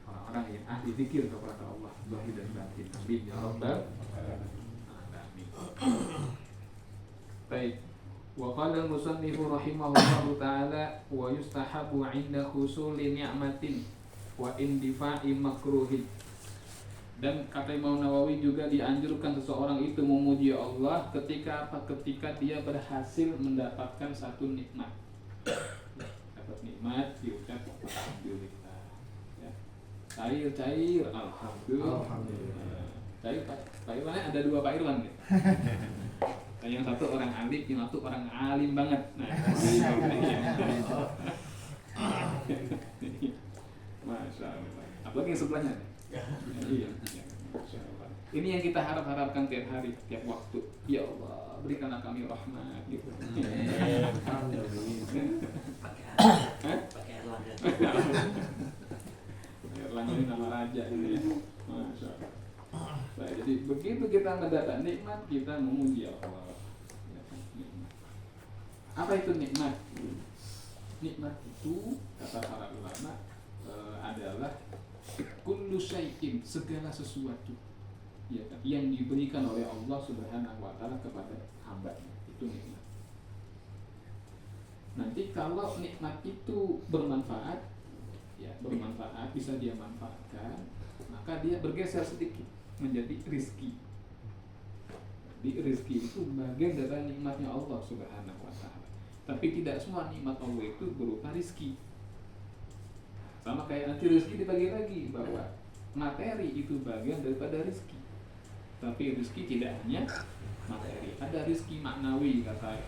orang-orang yang ahli zikir kepada Allah, zahir dan batin. Amin ya rabbal alamin. Baik. Wa qala al-musannifu rahimahullahu ta'ala wa yustahabu 'inda husuli ni'matin wa indifa'i makruhin. Dan kata Imam Nawawi juga dianjurkan seseorang itu memuji Allah ketika apa? Ketika dia berhasil mendapatkan satu nikmat. Dapat nikmat diucap alhamdulillah. Ya. Cair alhamdulillah. Cair Pak Irwan ada dua Pak Irwan gitu. Yang satu orang alim, yang satu orang alim banget. Nah, Masya Allah. Apalagi yang sebelahnya nih. Iya. Masya Allah. Ini yang kita harapkan tiap hari, tiap waktu. Ya Allah, berikanlah kami rahmat gitu. Pakai Erlangga ini nama raja gitu ya. Masya Allah. Baik, jadi begitu kita mendapat nikmat, kita memuji Allah. Apa itu nikmat? Nikmat itu kata para ulama adalah kullu syai'in, segala sesuatu ya kan, yang diberikan oleh Allah Subhanahu wa taala kepada hamba-Nya, itu nikmat. Nanti kalau nikmat itu bermanfaat, ya bermanfaat, bisa dia manfaatkan, maka dia bergeser sedikit menjadi rizki. Di rizki itu bagian dari nikmatnya Allah Subhanahu wa taala. Tapi tidak semua nikmat Allah itu berupa rizki. Sama kayak nanti rizki dibagi lagi, bahwa materi itu bagian daripada rizki. Tapi rizki tidak hanya materi, ada rizki maknawi, kata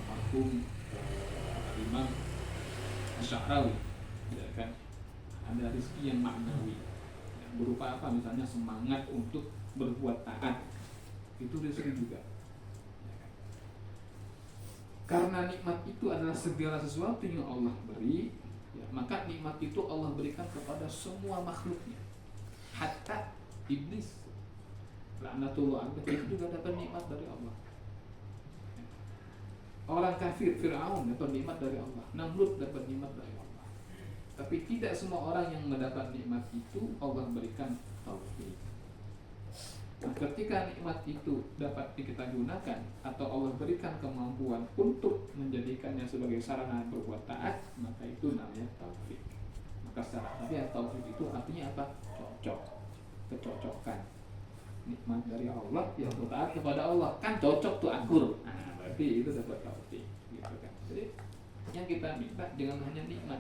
marhum Imam Asy'arawi, ya kan? Ada rizki yang maknawi, ya, berupa apa? Misalnya semangat untuk berbuat taat, itu rizki juga. Ya kan? Karena nikmat itu adalah segala sesuatu yang Allah beri, ya, maka nikmat itu Allah berikan kepada semua makhluknya, hatta iblis, laknatullah alaihi, itu juga dapat nikmat dari Allah. Orang kafir Fir'aun dapat nikmat dari Allah, Namrud dapat nikmat dari Allah. Tapi tidak semua orang yang mendapat nikmat itu Allah berikan taufik. Nah, ketika nikmat itu dapat kita gunakan atau Allah berikan kemampuan untuk menjadikannya sebagai sarana berbuat taat, maka itu namanya taufik. Maka secara harfiah taufik itu artinya apa? Cocok, kecocokan. Nikmat dari Allah yang bertaat kepada Allah, kan cocok tuh akur. Nah, berarti itu dapat taufik, gitu kan. Jadi yang kita minta jangan hanya nikmat.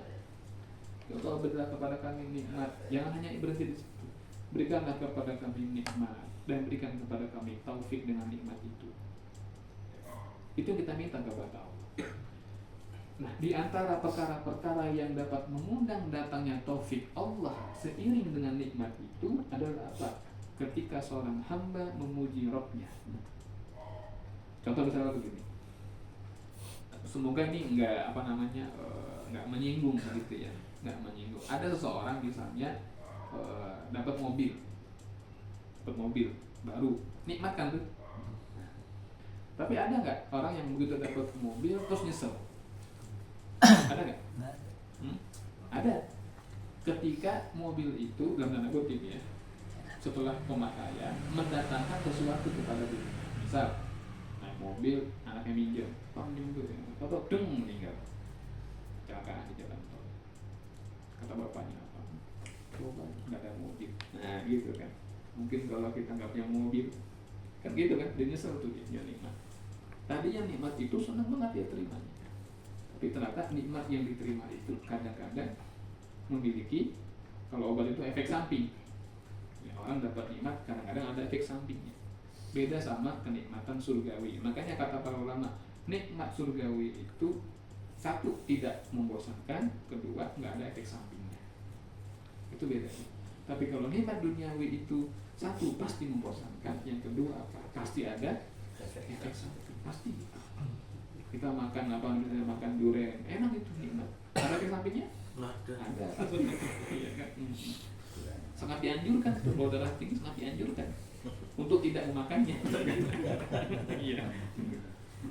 Kalau berilah kepada kami nikmat, jangan hanya berhenti di situ. Berikanlah kepada kami nikmat dan berikan kepada kami taufik dengan nikmat itu. Itu yang kita minta kepada Allah. Nah, di antara perkara-perkara yang dapat mengundang datangnya taufik Allah seiring dengan nikmat itu adalah apa? Ketika seorang hamba memuji Rabb-nya. Contoh misalnya begini. Semoga ini enggak enggak menyinggung gitu ya, enggak menyinggung. Ada seseorang misalnya dapat mobil baru, nikmat kan tuh. Tapi ada nggak orang yang begitu dapat mobil terus nyesel? Ada nggak? Ada. Ketika mobil itu dalam tanda kutip ya, setelah pemakaian mendatangkan sesuatu kepada dirinya. Misal naik mobil, anaknya minjem, atau deng meninggal, kecelakaan di jalan tol. Kata bapaknya apa? Coba nggak ada mobil. Nah gitu kan. Mungkin kalau kita nggak punya mobil, kan gitu kan, dia nyesel tuh dia nikmat. Tadinya nikmat itu senang banget dia terimanya, tapi ternyata nikmat yang diterima itu kadang-kadang memiliki, kalau obat itu efek samping. Ya, orang dapat nikmat kadang-kadang ada efek sampingnya. Beda sama kenikmatan surgawi. Makanya kata para ulama, nikmat surgawi itu satu tidak membosankan, kedua nggak ada efek sampingnya. Itu beda. Tapi kalau nikmat duniawi itu satu pasti membosankan, yang kedua apa? Pasti ada efek samping, pasti. Kita makan apa? Misalnya makan durian, enak itu nikmat. Ada efek sampingnya? Ada. Iya kan? Sangat dianjurkan, kalau darah tinggi sangat dianjurkan untuk tidak memakannya. Iya.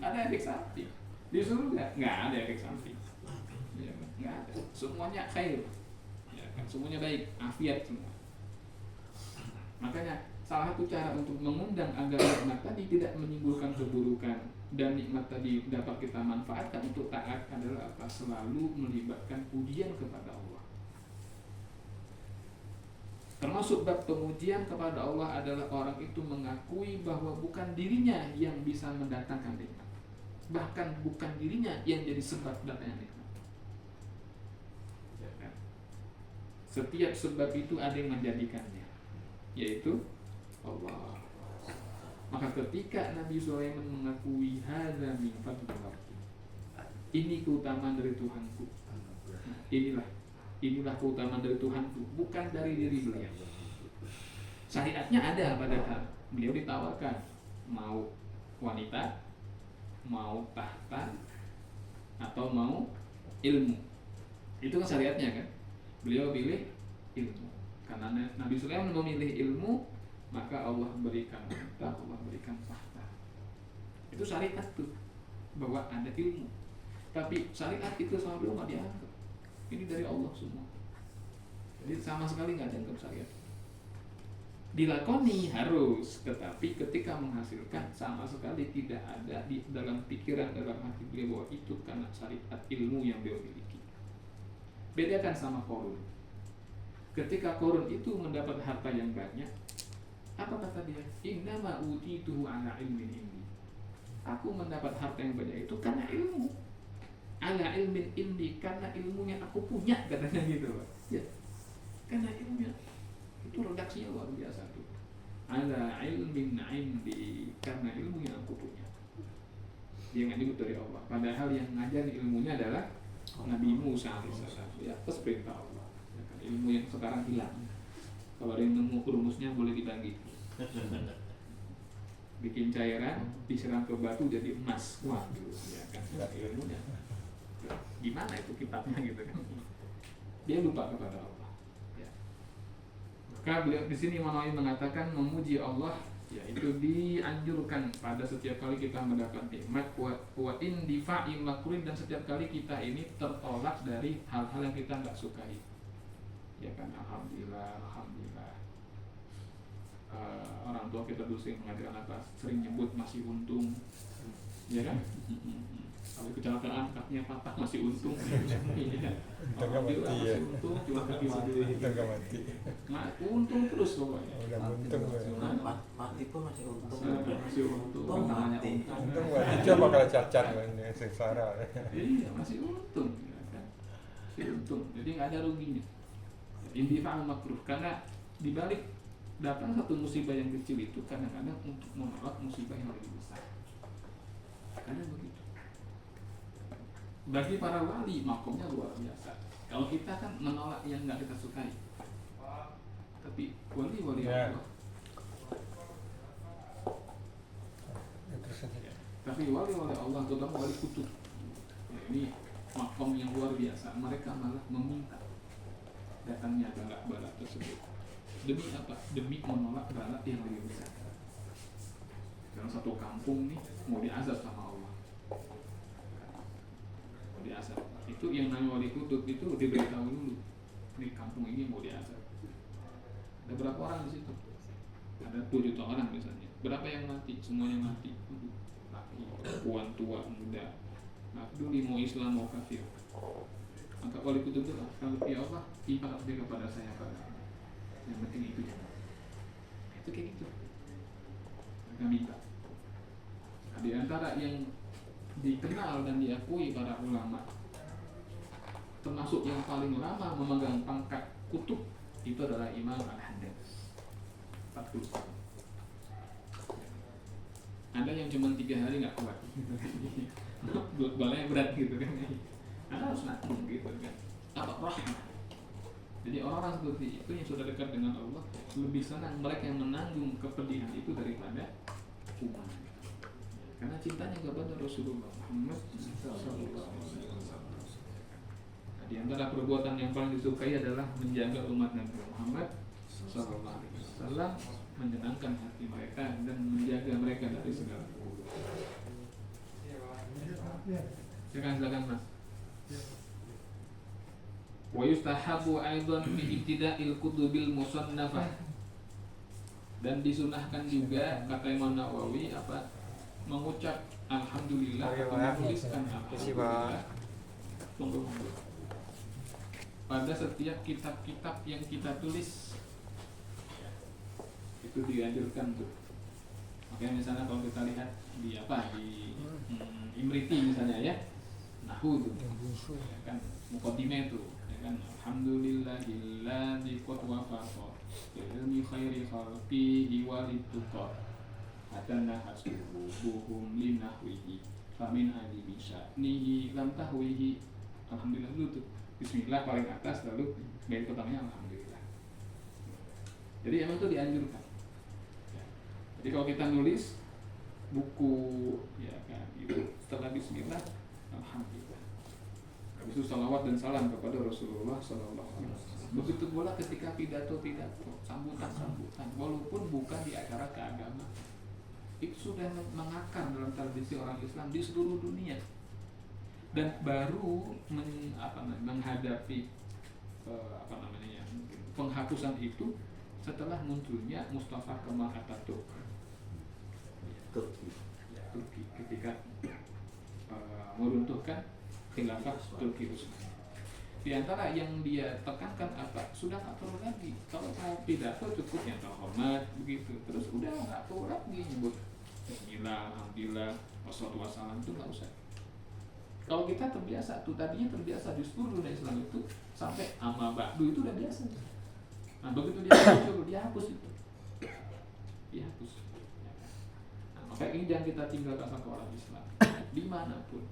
Ada efek samping. Di surga nggak ada efek samping. Ya, nggak ada. Semuanya khair. Ya, kan? Semuanya baik, afiat semua. Makanya salah satu cara untuk mengundang agar nikmat tadi tidak menimbulkan keburukan dan nikmat tadi dapat kita manfaatkan untuk taat adalah apa? Selalu melibatkan pujian kepada Allah. Termasuk bab pemujian kepada Allah adalah orang itu mengakui bahwa bukan dirinya yang bisa mendatangkan nikmat, bahkan bukan dirinya yang jadi sebab datangnya nikmat. Setiap sebab itu ada yang menjadikannya, yaitu Allah. Maka ketika Nabi Sulaiman mengakui hadza min fadli rabbi, ini keutamaan dari Tuhanku. Nah, inilah keutamaan dari Tuhanku, bukan dari diri beliau. Syariatnya ada padahal beliau ditawarkan mau wanita, mau tahta, atau mau ilmu. Itu kan syariatnya kan. Beliau pilih ilmu. Karena Nabi Sulaiman memilih ilmu, maka Allah berikan tahta, Allah berikan tahta. Itu syariat tuh, bahwa ada ilmu. Tapi syariat itu sama beliau nggak dianggap. Ini dari Allah semua. Jadi sama sekali nggak dianggap syariat. Dilakoni harus, tetapi ketika menghasilkan sama sekali tidak ada di dalam pikiran, dalam hati beliau bahwa itu karena syariat ilmu yang beliau miliki. Bedakan sama Qarun. Ketika Qarun itu mendapat harta yang banyak, apa kata dia? Innama utituhu ala ilmin indi. Aku mendapat harta yang banyak itu karena ilmu. ala ilmin indi, karena ilmu yang aku punya, katanya gitu Pak. Ya, karena ilmunya itu redaksinya luar biasa tuh. Ala ilmin indi, karena ilmu yang aku punya. Dia nggak nyebut dari Allah, padahal yang ngajar ilmunya adalah Nabi Musa alaihissalam. Ya, atas perintah Allah. Ya kan, ilmu yang sekarang hilang. Kalau ada yang nemu rumusnya boleh dibagi. Bikin cairan, disiram ke batu jadi emas. Waduh, ya kan, ilmunya. Gimana itu kitabnya gitu kan? Dia lupa kepada Allah. Ya. Maka beliau di sini Imam Nawawi mengatakan memuji Allah, ya itu dianjurkan pada setiap kali kita mendapat nikmat, wa in difa'il makruh, dan setiap kali kita ini tertolak dari hal-hal yang kita nggak sukai. Ya kan, alhamdulillah, alhamdulillah. Orang tua kita dulu sering mengajarkan apa? Sering nyebut masih untung, ya kan? Kalau kecelakaan kakinya patah masih untung. Iya. Alhamdulillah masih untung, cuma kaki mati. Nah, untung terus pokoknya. Udah untung ya. Mati pun masih untung. Masih untung. Mati. Untung mati coba kalau cacat ini sengsara. Iya, masih untung, ya kan? Masih untung. Jadi nggak ada ruginya. Indifa'al makruh, karena dibalik datang satu musibah yang kecil itu kadang-kadang untuk menolak musibah yang lebih besar. Kadang begitu. Bagi para wali makomnya luar biasa. Kalau kita kan menolak yang nggak kita sukai, tapi wali-wali Ya. Allah, Terus aja. tapi wali-wali Allah, terutama wali kutub, ya, ini makom yang luar biasa. Mereka malah meminta datangnya bala tersebut. Demi apa? Demi menolak bala yang lebih besar. Dalam satu kampung nih mau diazab sama Allah. Mau diazab. Itu yang namanya wali kutub itu diberitahu dulu. Di kampung ini mau diazab. Ada berapa orang di situ? Ada 2 juta orang misalnya. Berapa yang mati? Semuanya mati. Laki, perempuan, tua, muda. Nah, peduli mau Islam mau kafir. Maka wali kutub itu kalau ya Allah ibarat dia kepada saya pada. Yang penting itu jangan. Itu kayak gitu. Mereka minta. Nah, di antara yang dikenal dan diakui para ulama, termasuk yang paling lama memegang pangkat kutub, itu adalah Imam Al-Haddad, 40 tahun. Ada yang cuma 3 hari nggak kuat, balanya berat gitu kan. Anda harus nanggung gitu kan. Apa rahmah? Jadi orang-orang seperti itu yang sudah dekat dengan Allah lebih senang mereka yang menanggung kepedihan itu daripada umat. Karena cintanya kepada Rasulullah Muhammad SAW. Nah, di antara perbuatan yang paling disukai adalah menjaga umat Nabi Muhammad SAW, menyenangkan hati mereka dan menjaga mereka dari segala buruk. Silakan Mas. Wa yustahabu aidan fi ibtida'il kutubil musannafah, dan disunahkan juga kata Imam Nawawi apa mengucap alhamdulillah atau menuliskan alhamdulillah pada setiap kitab-kitab yang kita tulis. Itu dianjurkan tuh. Makanya misalnya kalau kita lihat di apa di Imriti misalnya ya, Nahwu tuh, ya kan Muqaddimah itu, ya kan alhamdulillahilladzi qad wafaqa ilmi khairi khalqihi walituqa hatanna hasbuhum linahwihi famin ali bisya'nihi lam tahwihi. Alhamdulillah dulu tuh, bismillah paling atas, lalu bait pertamanya alhamdulillah. Jadi emang itu dianjurkan ya. Jadi kalau kita nulis buku ya kan itu setelah bismillah alhamdulillah, habis itu salawat dan salam kepada Rasulullah SAW. Begitu pula ketika pidato-pidato, sambutan-sambutan, walaupun bukan di acara keagamaan, itu sudah mengakar dalam tradisi orang Islam di seluruh dunia. Dan baru menghadapi penghapusan itu setelah munculnya Mustafa Kemal Atatürk, Turki ketika meruntuhkan khilafah Turki Utsmani. Di antara yang dia tekankan apa? Sudah nggak perlu lagi. Kalau mau pidato cukup yang terhormat begitu. Terus udah nggak perlu lagi nyebut Bismillah, Alhamdulillah, wassalatu wassalam, itu nggak usah. Kalau kita terbiasa tuh, tadinya terbiasa justru dunia Islam itu sampai amma ba'du itu udah biasa. Nah begitu dia muncul, dia hapus itu, dia hapus. Nah, maka ini jangan kita tinggalkan sama orang Islam dimanapun.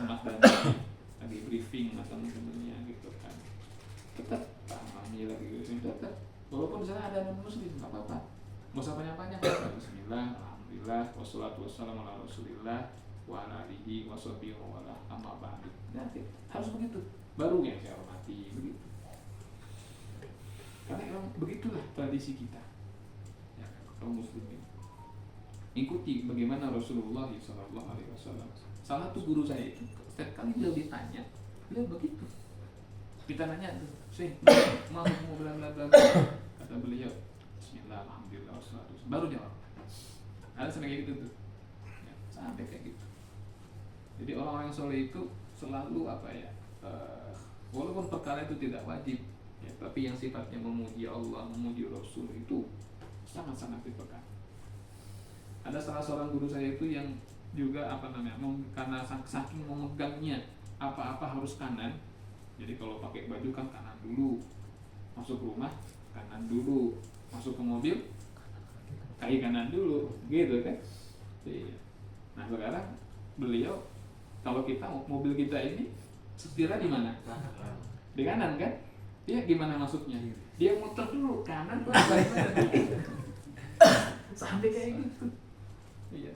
Mas Dani lagi briefing atau sebenarnya gitu kan, tetap pahami lagi gitu, tetap walaupun di sana ada non muslim nggak apa-apa, nggak usah banyak-banyak. Bismillah, alhamdulillah, wassalatu wassalamu ala rasulillah wa ala alihi wa sahbihi wa ala amma ba'du. Nah, harus begitu, baru yang saya hormati begitu. Karena memang begitulah tradisi kita, ya, kaum muslimin. Ikuti bagaimana Rasulullah SAW. Salah satu guru saya itu setiap kali beliau ditanya, beliau begitu. Kita nanya tuh, mau bla bla bla, kata beliau, Bismillah, alhamdulillah, wassalatu, baru jawab. Ada kayak gitu tuh, ya, sampai kayak gitu. Jadi orang-orang yang soleh itu selalu apa ya, walaupun perkara itu tidak wajib, ya, tapi yang sifatnya memuji Allah, memuji Rasul itu sangat-sangat dipegang. Ada salah seorang guru saya itu yang juga apa namanya, karena saking memegangnya apa-apa harus kanan. Jadi kalau pakai baju kan kanan dulu, masuk rumah kanan dulu, masuk ke mobil kaki kanan dulu, gitu kan? Iya. Nah sekarang beliau, kalau kita mobil kita ini setirnya di mana? Di kanan kan? Dia gimana masuknya? Dia muter dulu kanan baru balik sampai kayak gitu. Iya.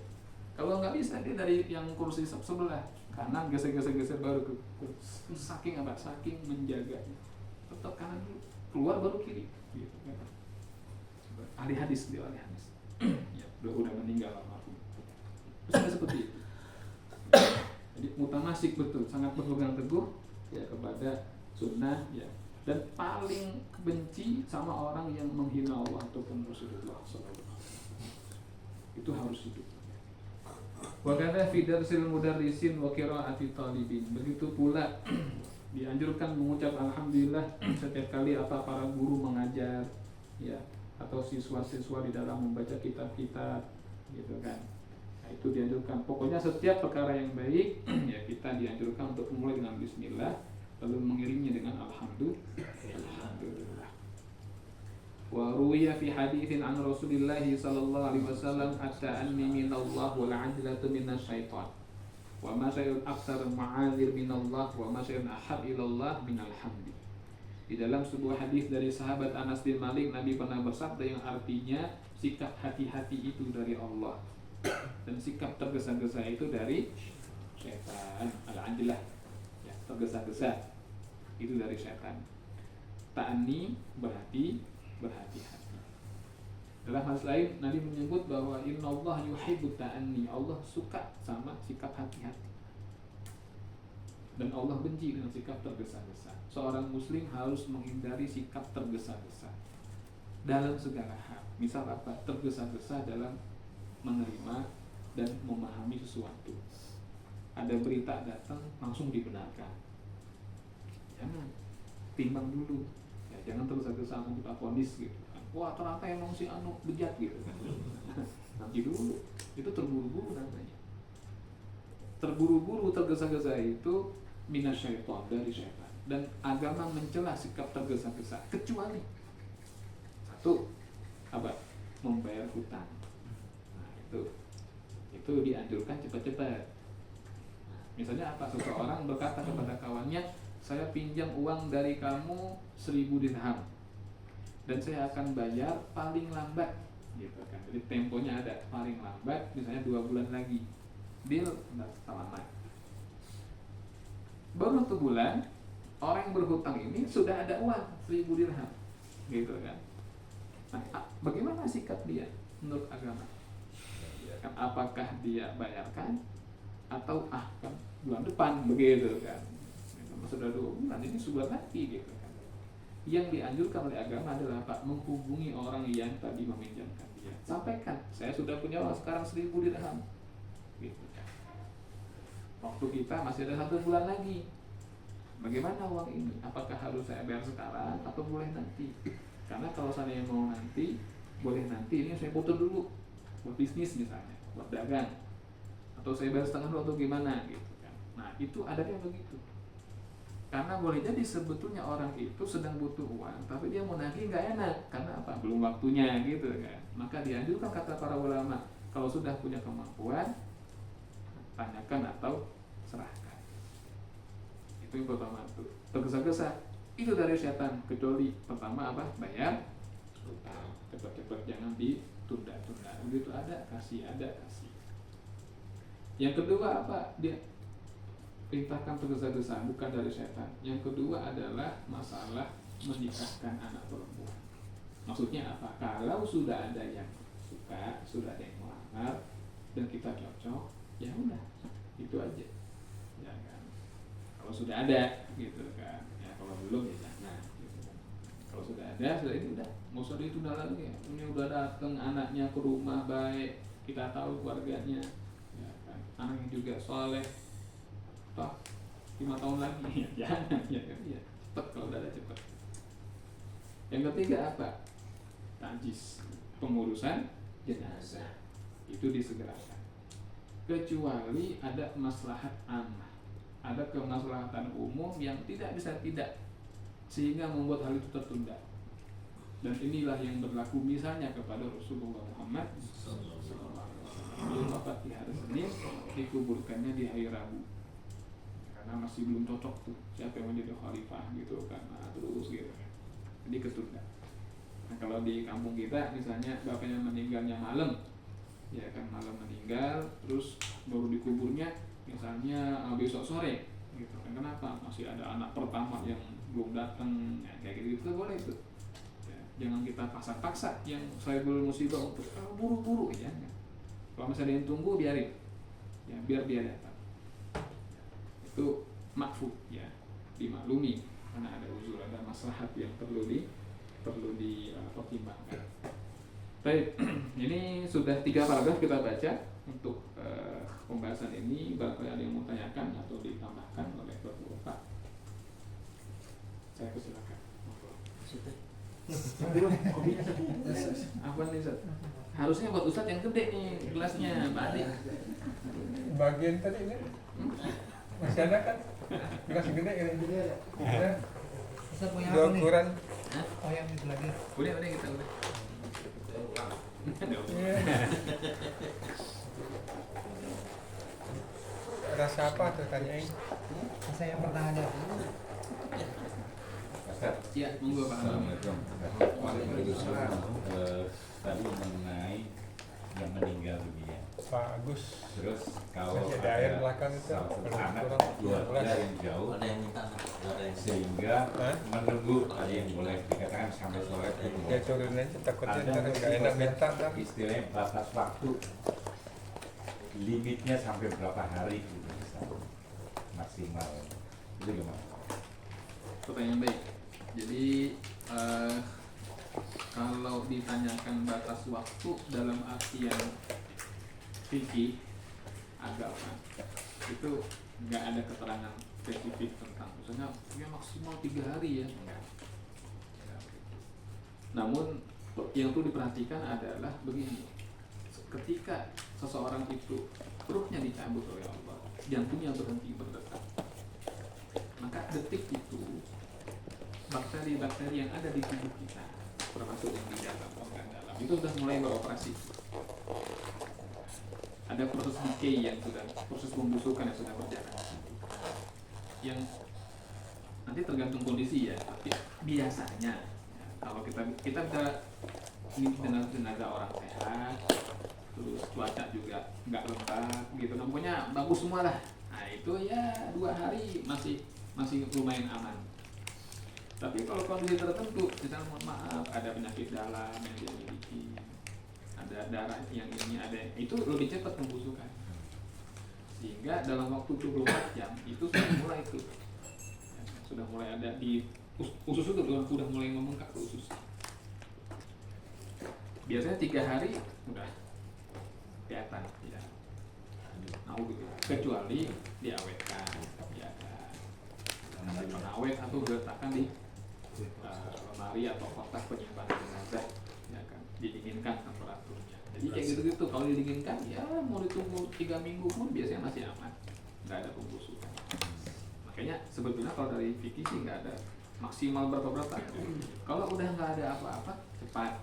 Kalau nggak bisa dia dari yang kursi sebelah kanan geser baru ke saking apa? Saking menjaganya. Tetap kanan dulu, keluar baru kiri. Gitu kan? Ahli hadis dia, ahli hadis. Ya, udah meninggal almarhum. Terus seperti itu. Jadi mutamasik betul, sangat berpegang teguh ya kepada sunnah ya, dan paling benci sama orang yang menghina Allah ataupun Rasulullah SAW. Itu harus hidup. Wa kana fi darsil mudarrisin wa qiraati talibin. Begitu pula dianjurkan mengucap alhamdulillah setiap kali apa para guru mengajar ya, atau siswa-siswa di dalam membaca kitab-kitab gitu kan. Nah, itu dianjurkan. Pokoknya setiap perkara yang baik ya kita dianjurkan untuk memulai dengan bismillah, lalu mengiringnya dengan alhamdulillah. Wa ruwiya fi haditsin an Rasulillah sallallahu alaihi wasallam at-ta'anni minallah wal 'ajlatu minasyaitan. Wa ma syai'un aktsar ma'adzir minallah wa ma syai'un ahab ilallah minal hamdi. Di dalam sebuah hadis dari sahabat Anas bin Malik, Nabi pernah bersabda yang artinya sikap hati-hati itu dari Allah dan sikap tergesa-gesa itu dari syaitan. Al-'ajlah ya, tergesa-gesa itu dari syaitan. Ta'anni berhati-hati. Dalam hal lain Nabi menyebut bahwa innallaha yuhibbut ta'anni, Allah suka sama sikap hati-hati dan Allah benci dengan sikap tergesa-gesa. Seorang muslim harus menghindari sikap tergesa-gesa dalam segala hal. Misal apa? Tergesa-gesa dalam menerima dan memahami sesuatu. Ada berita datang langsung dibenarkan. Jangan, timbang dulu. Ya, jangan tergesa-gesa langsung kita vonis gitu kan. Wah ternyata emang si anu bejat gitu kan. Nanti dulu, itu terburu-buru namanya. Terburu-buru, tergesa-gesa itu minasyaiton, dari syaitan. Dan agama mencela sikap tergesa-gesa kecuali satu apa? Membayar hutang. Nah itu dianjurkan cepat-cepat. Misalnya apa? Seseorang berkata kepada kawannya, saya pinjam uang dari kamu 1.000 dirham dan saya akan bayar paling lambat gitu kan. Jadi temponya ada, paling lambat misalnya 2 bulan lagi. Deal, selamat. Baru 1 bulan orang yang berhutang ini sudah ada uang 1.000 dirham gitu kan. Nah, bagaimana sikap dia menurut agama? Kan apakah dia bayarkan atau kan bulan depan begitu kan. Sudah 2 bulan, ini sebulan lagi gitu kan. Yang dianjurkan oleh agama adalah Pak, menghubungi orang yang tadi meminjamkan dia. Sampaikan, saya sudah punya uang sekarang 1.000 dirham gitu kan. Waktu kita masih ada 1 bulan lagi. Bagaimana uang ini? Apakah harus saya bayar sekarang atau boleh nanti? Karena kalau saya mau nanti, boleh nanti, ini saya putar dulu buat bisnis misalnya, buat dagang, atau saya bayar setengah dulu atau gimana gitu kan. Nah itu adanya begitu. Karena boleh jadi sebetulnya orang itu sedang butuh uang, tapi dia mau nagih nggak enak, karena apa? Belum waktunya gitu kan. Maka dianjurkan kata para ulama, kalau sudah punya kemampuan, tanyakan atau serahkan. Itu yang pertama tuh. Tergesa-gesa itu dari setan, kecuali pertama apa? Bayar utang. Cepat-cepat, jangan ditunda-tunda. Begitu ada kasih. Yang kedua apa? Dia perintahkan tergesa-gesa, bukan dari setan. Yang kedua adalah masalah menikahkan anak perempuan. Maksudnya apa? Kalau sudah ada yang suka, sudah ada yang melamar dan kita cocok, ya udah, itu aja. Ya kan? Kalau sudah ada, gitu kan. Ya kalau belum ya jangan. Gitu kan. Kalau sudah ada, sudah ini udah, nggak usah ditunda lagi. Ya. Ini udah datang anaknya ke rumah baik, kita tahu keluarganya, ya kan. Anaknya juga soleh. Toh 5 tahun lagi ya jangan ya kan ya cepet, kalau udah ada cepet. Yang ketiga apa? Tajis, pengurusan jenazah itu disegerakan, kecuali ada maslahat ammah, ada kemaslahatan umum yang tidak bisa tidak sehingga membuat hal itu tertunda. Dan inilah yang berlaku misalnya kepada Rasulullah Muhammad beliau wafat di hari Senin, dikuburkannya di hari Rabu karena masih belum cocok tuh siapa yang menjadi khalifah gitu kan. Nah, terus gitu jadi ketunda. Nah kalau di kampung kita misalnya bapaknya meninggalnya malam, ya kan malam meninggal, terus baru dikuburnya misalnya besok sore gitu kan. Kenapa? Masih ada anak pertama yang belum datang, ya, kayak gitu boleh tuh ya, jangan kita paksa-paksa yang saibul musibah untuk buru-buru ya. Kalau misalnya yang tunggu biarin ya, biar dia datang. Itu makfu ya, dimaklumi karena ada uzur, ada maslahat yang perlu dipertimbangkan. Baik, ini sudah 3 paragraf kita baca untuk pembahasan ini. Barangkali ada yang mau tanyakan atau ditambahkan oleh Bapak, saya persilakan. Apa nih Ustaz? Harusnya buat Ustaz yang gede nih gelasnya, Pak Adi. Bagian tadi ini masih ada kan? Gelas gede ini. Ya. Ustaz punya Dua apa nih? ukuran. Oh yang itu lagi. Udah kita udah. Iya. Rasa apa tuh tanyain? Saya yang pernah ada. Ya, monggo Pak. Assalamualaikum. Waalaikumsalam. Tadi mengenai yang meninggal dunia. Pak Agus. Terus kalau Masih ada air belakang itu, satu kalau anak kurang keluarga yang jauh, Ada yang minta, ada yang sehingga Hah? menunggu ada yang boleh dikatakan sampai sore Ya itu. turun aja takutnya Ada ntar nggak enak minta kan. istilahnya batas waktu, limitnya sampai berapa hari gitu, misalnya. Maksimal. Itu gimana? Pertanyaan baik. Jadi kalau ditanyakan batas waktu dalam artian fikih agama itu nggak ada keterangan spesifik tentang misalnya ya maksimal 3 hari ya enggak. Namun yang perlu diperhatikan adalah begini, ketika seseorang itu ruhnya dicabut oleh Allah, jantungnya berhenti berdetak, maka detik itu bakteri-bakteri yang ada di tubuh kita termasuk yang di dalam organ dalam itu sudah mulai beroperasi. Ada proses decay yang sudah, proses pembusukan yang sudah berjalan, yang nanti tergantung kondisi ya, tapi biasanya ya, kalau kita bisa ini jenazah orang sehat, terus cuaca juga nggak lembab gitu, pokoknya bagus semua lah. Nah itu ya 2 hari masih lumayan aman. Tapi kalau kondisi tertentu, misalnya mohon maaf ada penyakit dalam yang dia miliki, ada darah yang ini ada, itu lebih cepat pembusukan. Sehingga dalam waktu 24 jam itu sudah mulai itu, ya, sudah mulai ada di usus itu sudah mulai membengkak ke usus. Biasanya 3 hari udah kelihatan ya. Nah, gitu. Kecuali diawetkan, ya kan. Pengawet atau diletakkan di lemari atau kotak penyimpanan jenazah, ya kan, didinginkan temperaturnya. Jadi kayak gitu-gitu, kalau didinginkan ya mau ditunggu 3 minggu pun biasanya masih aman, nggak ada pembusukan. Makanya sebetulnya kalau dari fikih sih nggak ada maksimal berapa kalau udah nggak ada apa-apa cepat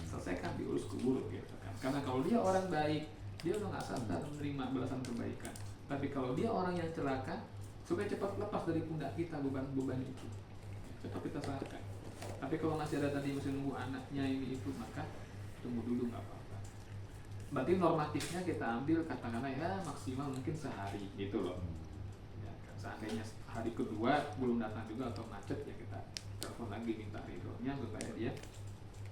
selesaikan, diurus kubur gitu kan. Karena kalau dia orang baik, dia udah nggak sabar menerima balasan kebaikan. Tapi kalau dia orang yang celaka, supaya cepat lepas dari pundak kita beban itu, cepat kita serahkan. Tapi kalau masih ada tadi masih nunggu anaknya ini itu, maka tunggu dulu, nggak apa-apa. Berarti normatifnya kita ambil katakanlah ya maksimal mungkin sehari gitu loh. Ya, kan, seandainya hari kedua belum datang juga atau macet, ya kita telepon lagi minta ridhonya supaya dia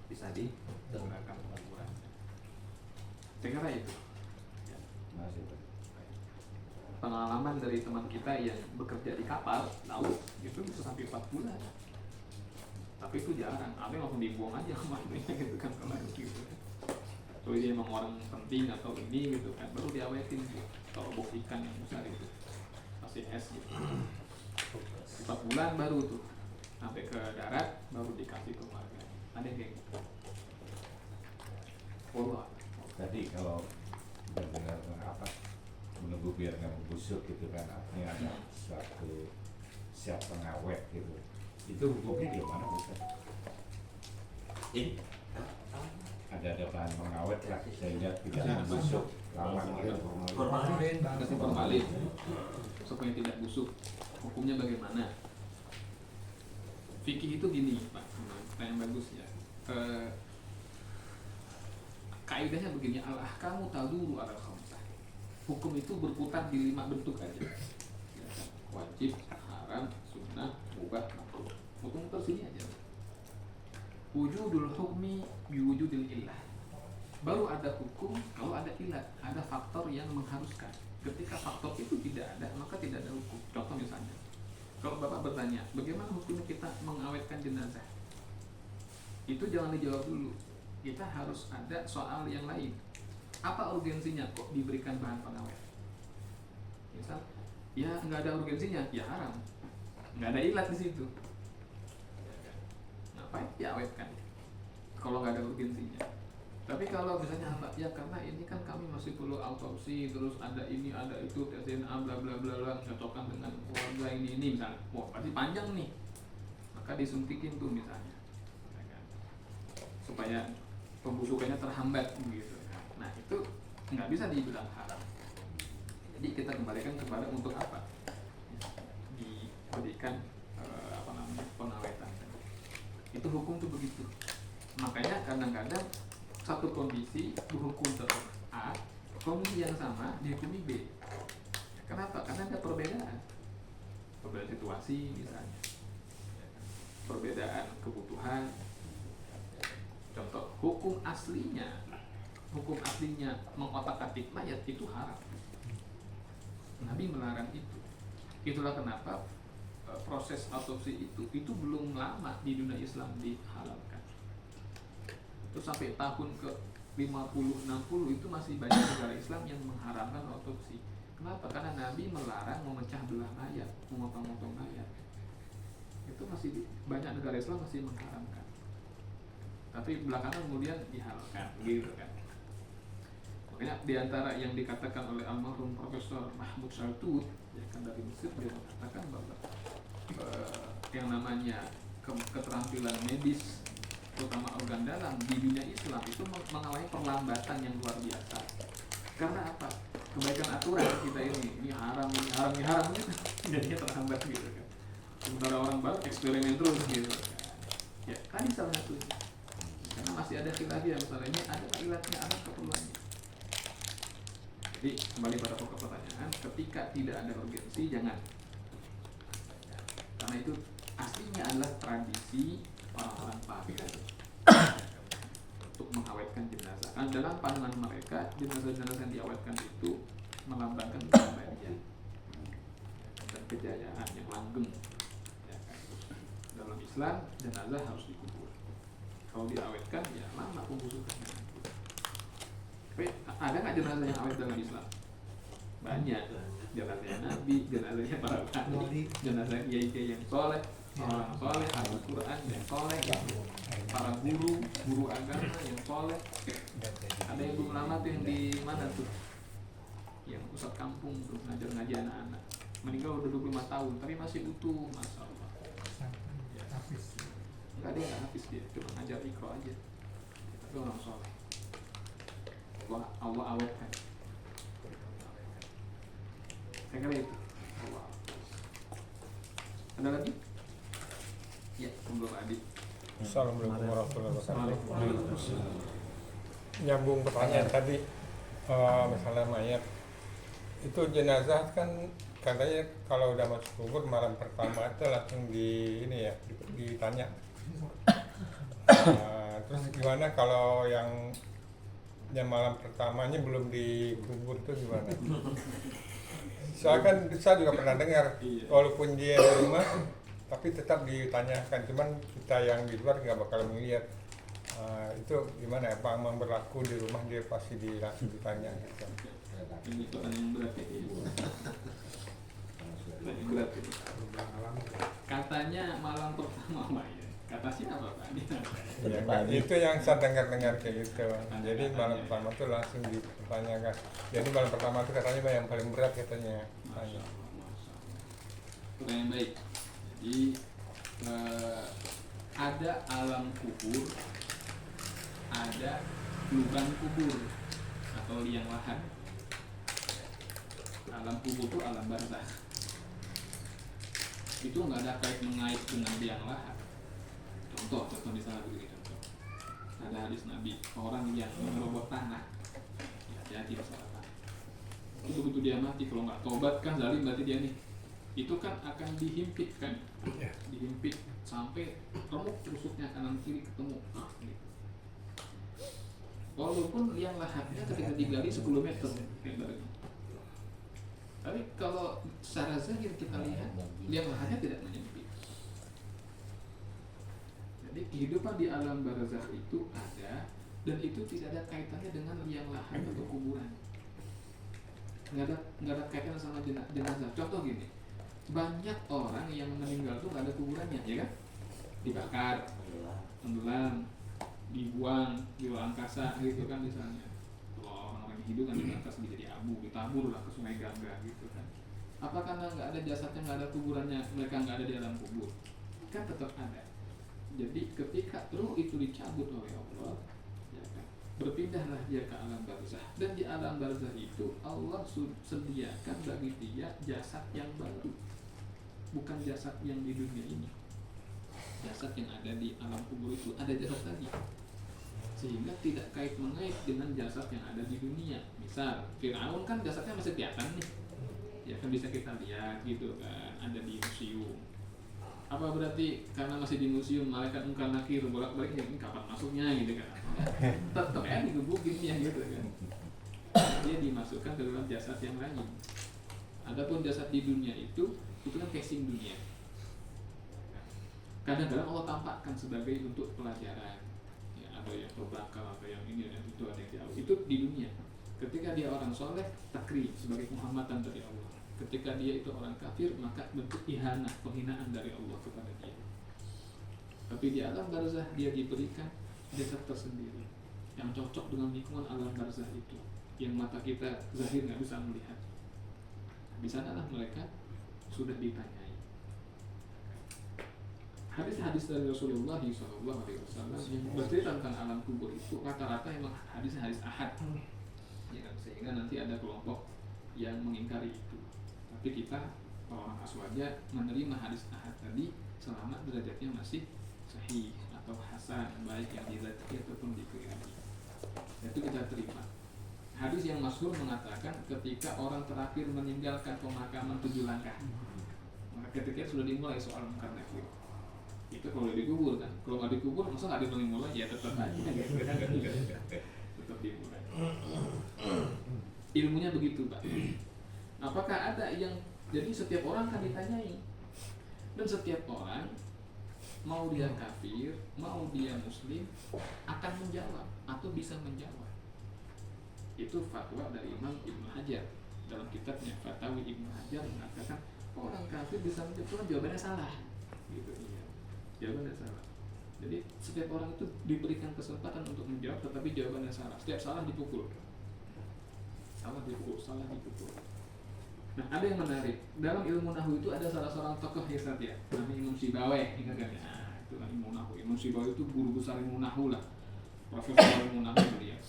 bisa dilakukan kuburan. Saya kira itu. Ya. Pengalaman dari teman kita yang bekerja di kapal laut itu bisa sampai 4 bulan. Tapi itu jarang, ada yang langsung dibuang aja kemarinnya gitu kan kalau gitu. Kalau dia emang orang penting atau ini gitu kan, baru diawetin gitu. Kalau bok ikan yang besar itu masih es gitu. 4 bulan baru tuh sampai ke darat baru dikasih ke keluarga. Ada yang kayak gitu. Allah. Tadi kalau mendengar apa menunggu biar nggak membusuk gitu kan, artinya ada suatu siap pengawet gitu. Itu hukumnya gimana Ustaz? Ada bahan pengawet lah sehingga tidak membusuk lama gitu. Formalin, Bang. Kasih formalin supaya tidak busuk. Hukumnya bagaimana? Fikih itu gini, Pak. Yang bagus ya. Kaidahnya begini, al-ahkamu taduru ala khamsah. Hukum itu berputar di 5 bentuk aja. Ya, wajib, haram, sunnah, mubah, makruh. Hukum tersini aja. Wujudul hukmi biwujudil illah. Baru ada hukum kalau ada ilat, ada faktor yang mengharuskan. Ketika faktor itu tidak ada, maka tidak ada hukum. Contoh misalnya, kalau Bapak bertanya, bagaimana hukumnya kita mengawetkan jenazah? Itu jangan dijawab dulu. Kita harus ada soal yang lain. Apa urgensinya kok diberikan bahan pengawet? Misal, ya nggak ada urgensinya, ya haram. Nggak ada ilat di situ. Ngapain diawetkan? Kalau nggak ada urgensinya. Tapi kalau misalnya apa? Ya karena ini kan kami masih perlu autopsi, terus ada ini, ada itu, tes DNA, bla bla bla bla, cocokkan dengan keluarga ini misalnya. Wah, pasti panjang nih. Maka disuntikin tuh misalnya. Supaya pembusukannya terhambat gitu. Nah itu nggak bisa dibilang haram. Jadi kita kembalikan kepada untuk apa diberikan pengawetan. Itu hukum tuh begitu. Makanya kadang-kadang satu kondisi berhukum tetap A, kondisi yang sama dihukumi B. Kenapa? Karena ada perbedaan situasi misalnya, perbedaan kebutuhan. Contoh, hukum aslinya mengotak-atik mayat itu haram. Nabi melarang itu. Itulah kenapa proses autopsi itu belum lama di dunia Islam dihalalkan. Terus sampai tahun ke 50-60 itu masih banyak negara Islam yang mengharamkan autopsi. Kenapa? Karena Nabi melarang memecah belah mayat, memotong-motong mayat. Itu masih banyak negara Islam masih mengharamkan. Tapi belakangan kemudian dihalalkan, gitu kan. Makanya diantara yang dikatakan oleh almarhum Profesor Mahmud Shaltut, ya kan dari Mesir, dia mengatakan bahwa yang namanya keterampilan medis, terutama organ dalam di dunia Islam itu mengalami perlambatan yang luar biasa. Karena apa? Kebaikan aturan kita ini haram, jadinya terhambat gitu kan. Sementara orang baru eksperimen terus gitu kan. Ya, tadi salah satunya. Karena masih ada khilafiyah masalahnya, ada ilatnya, ada keperluannya. Jadi kembali pada pokok pertanyaan, ketika tidak ada urgensi jangan. Karena itu aslinya adalah tradisi orang-orang Papua untuk mengawetkan jenazah. Karena dalam pandangan mereka jenazah-jenazah yang diawetkan itu melambangkan keabadian dan kejayaan yang langgeng. Ya, kan? Dalam Islam jenazah harus dikubur. Kalau diawetkan ya lama pembusukannya. Tapi ada nggak jenazah yang awet dalam Islam? Banyak. Jenazahnya Nabi, jenazahnya para wali, jenazah kiai-kiai yang soleh, orang soleh, ahli Quran yang soleh, para guru agama yang soleh. Ada yang belum lama tuh yang di mana tuh? Yang pusat kampung tuh ngajar-ngajar anak-anak. meninggal udah 25 tahun tapi masih utuh, masya Allah. Habis. Nggak ada yang nggak habis dia, cuma ngajar ikro aja. Tapi orang soleh. Allah awetkan. Saya kira itu. Allah. Ada lagi? Ya, sebelum Adi. Assalamualaikum warahmatullahi wabarakatuh. Waalaikumsalam. Nyambung pertanyaan tadi, masalah mayat itu jenazah kan katanya kalau udah masuk kubur malam pertama itu langsung ditanya. Terus gimana kalau yang malam pertamanya belum dikubur itu gimana? Soalnya kan saya juga pernah dengar, walaupun dia di rumah tapi tetap ditanyakan, cuman kita yang di luar nggak bakal melihat. Itu gimana ya, Pak, memang berlaku di rumah dia pasti langsung ditanya gitu. Ini pertanyaan berat ya. Pertanyaan berat ini. Katanya malam pertama ya. Kata siapa Pak? Ya, kan, itu yang saya dengar kayak gitu. Jadi malam pertama tuh langsung ditanyakan. Jadi malam pertama itu katanya yang paling berat katanya. Pertanyaan baik. Jadi ada alam kubur, ada lubang kubur atau liang lahat. Alam kubur itu alam barzakh. Itu nggak ada kait mengait dengan liang lahat. Contoh misalnya begini contoh. Ada hadis Nabi, orang yang merobot tanah, ya hati-hati masalah tanah. Itu begitu dia mati, kalau nggak tobat kan zalim berarti dia nih. Itu kan akan dihimpit kan, dihimpit sampai remuk rusuknya kanan kiri ketemu. Gitu. Walaupun liang lahatnya ketika digali 10 meter, tapi kalau secara zahir kita lihat liang lahatnya tidak menyempit. Jadi kehidupan di alam barzakh itu ada, dan itu tidak ada kaitannya dengan liang lahat atau kuburan. Nggak ada kaitannya sama jenazah. Contoh gini, banyak orang yang meninggal tuh nggak ada kuburannya, ya kan? Dibakar, tenggelam, dibuang di luar angkasa gitu kan misalnya. Kalau orang-orang hidup kan di angkasa jadi abu, ditabur lah ke sungai Gangga gitu kan. Apa karena nggak ada jasadnya, nggak ada kuburannya, mereka nggak ada di alam kubur? Kan tetap ada. Jadi ketika ruh itu dicabut oleh Allah, ya kan, berpindahlah dia ke alam barzakh. Dan di alam barzakh itu Allah sediakan bagi dia jasad yang baru, bukan jasad yang di dunia ini. Jasad yang ada di alam kubur itu ada jasad lagi, sehingga tidak kait mengait dengan jasad yang ada di dunia. Misal Firaun kan jasadnya masih kelihatan nih, ya kan bisa kita lihat gitu kan, ada di museum. Apa berarti karena masih di museum malaikat Munkar Nakir bolak-balik ini kapan masuknya gitu kan? Tetap ya digebukin ya gitu kan. Dia dimasukkan ke dalam jasad yang lain. Adapun jasad di dunia itu kan casing dunia. Kadang-kadang Allah tampakkan sebagai untuk pelajaran. Ya, ada yang berbakal, ada yang ini, ada yang itu, ada yang jauh. Itu di dunia. Ketika dia orang soleh, takrim sebagai penghormatan dari Allah. Ketika dia itu orang kafir, maka bentuk ihanah, penghinaan dari Allah kepada dia. Tapi di alam barzakh dia diberikan jasad tersendiri yang cocok dengan lingkungan alam barzakh itu, yang mata kita zahir nggak bisa melihat. Di sanalah mereka sudah ditanyai. Hadis-hadis dari Rasulullah SAW yang bercerita tentang alam kubur itu rata-rata memang hadis ahad, ya kan? Sehingga nanti ada kelompok yang mengingkari itu. Tapi kita orang aswaja menerima hadis ahad tadi selama derajatnya masih sahih atau hasan, baik yang dizati ataupun dikirimi. Itu kita terima. Hadis yang masyhur mengatakan ketika orang terakhir meninggalkan pemakaman 7 langkah, maka ketika sudah dimulai soal Munkar Nakir. Itu kalau dikubur kan, kalau nggak dikubur masa nggak dimulai ya tetap aja gitu. Tetap dimulai. Ilmunya begitu Pak. Apakah ada yang, jadi setiap orang kan ditanyai, dan setiap orang mau dia kafir, mau dia muslim akan menjawab atau bisa menjawab. Itu fatwa dari Imam Ibnu Hajar dalam kitabnya Fatawi Ibnu Hajar mengatakan orang kafir bisa menjawab, jawabannya salah gitu. Iya, jawabannya salah. Jadi setiap orang itu diberikan kesempatan untuk menjawab, tetapi jawabannya salah. Setiap salah dipukul, salah dipukul, salah dipukul. Nah, ada yang menarik. Dalam ilmu nahwu itu ada salah seorang tokoh ya Ustaz ya, namanya Imam Sibawayh, ingat kan ya? Nah, itu kan ilmu nahwu. Imam Sibawayh itu guru besar ilmu nahwu lah, profesor ilmu nahwu beliau.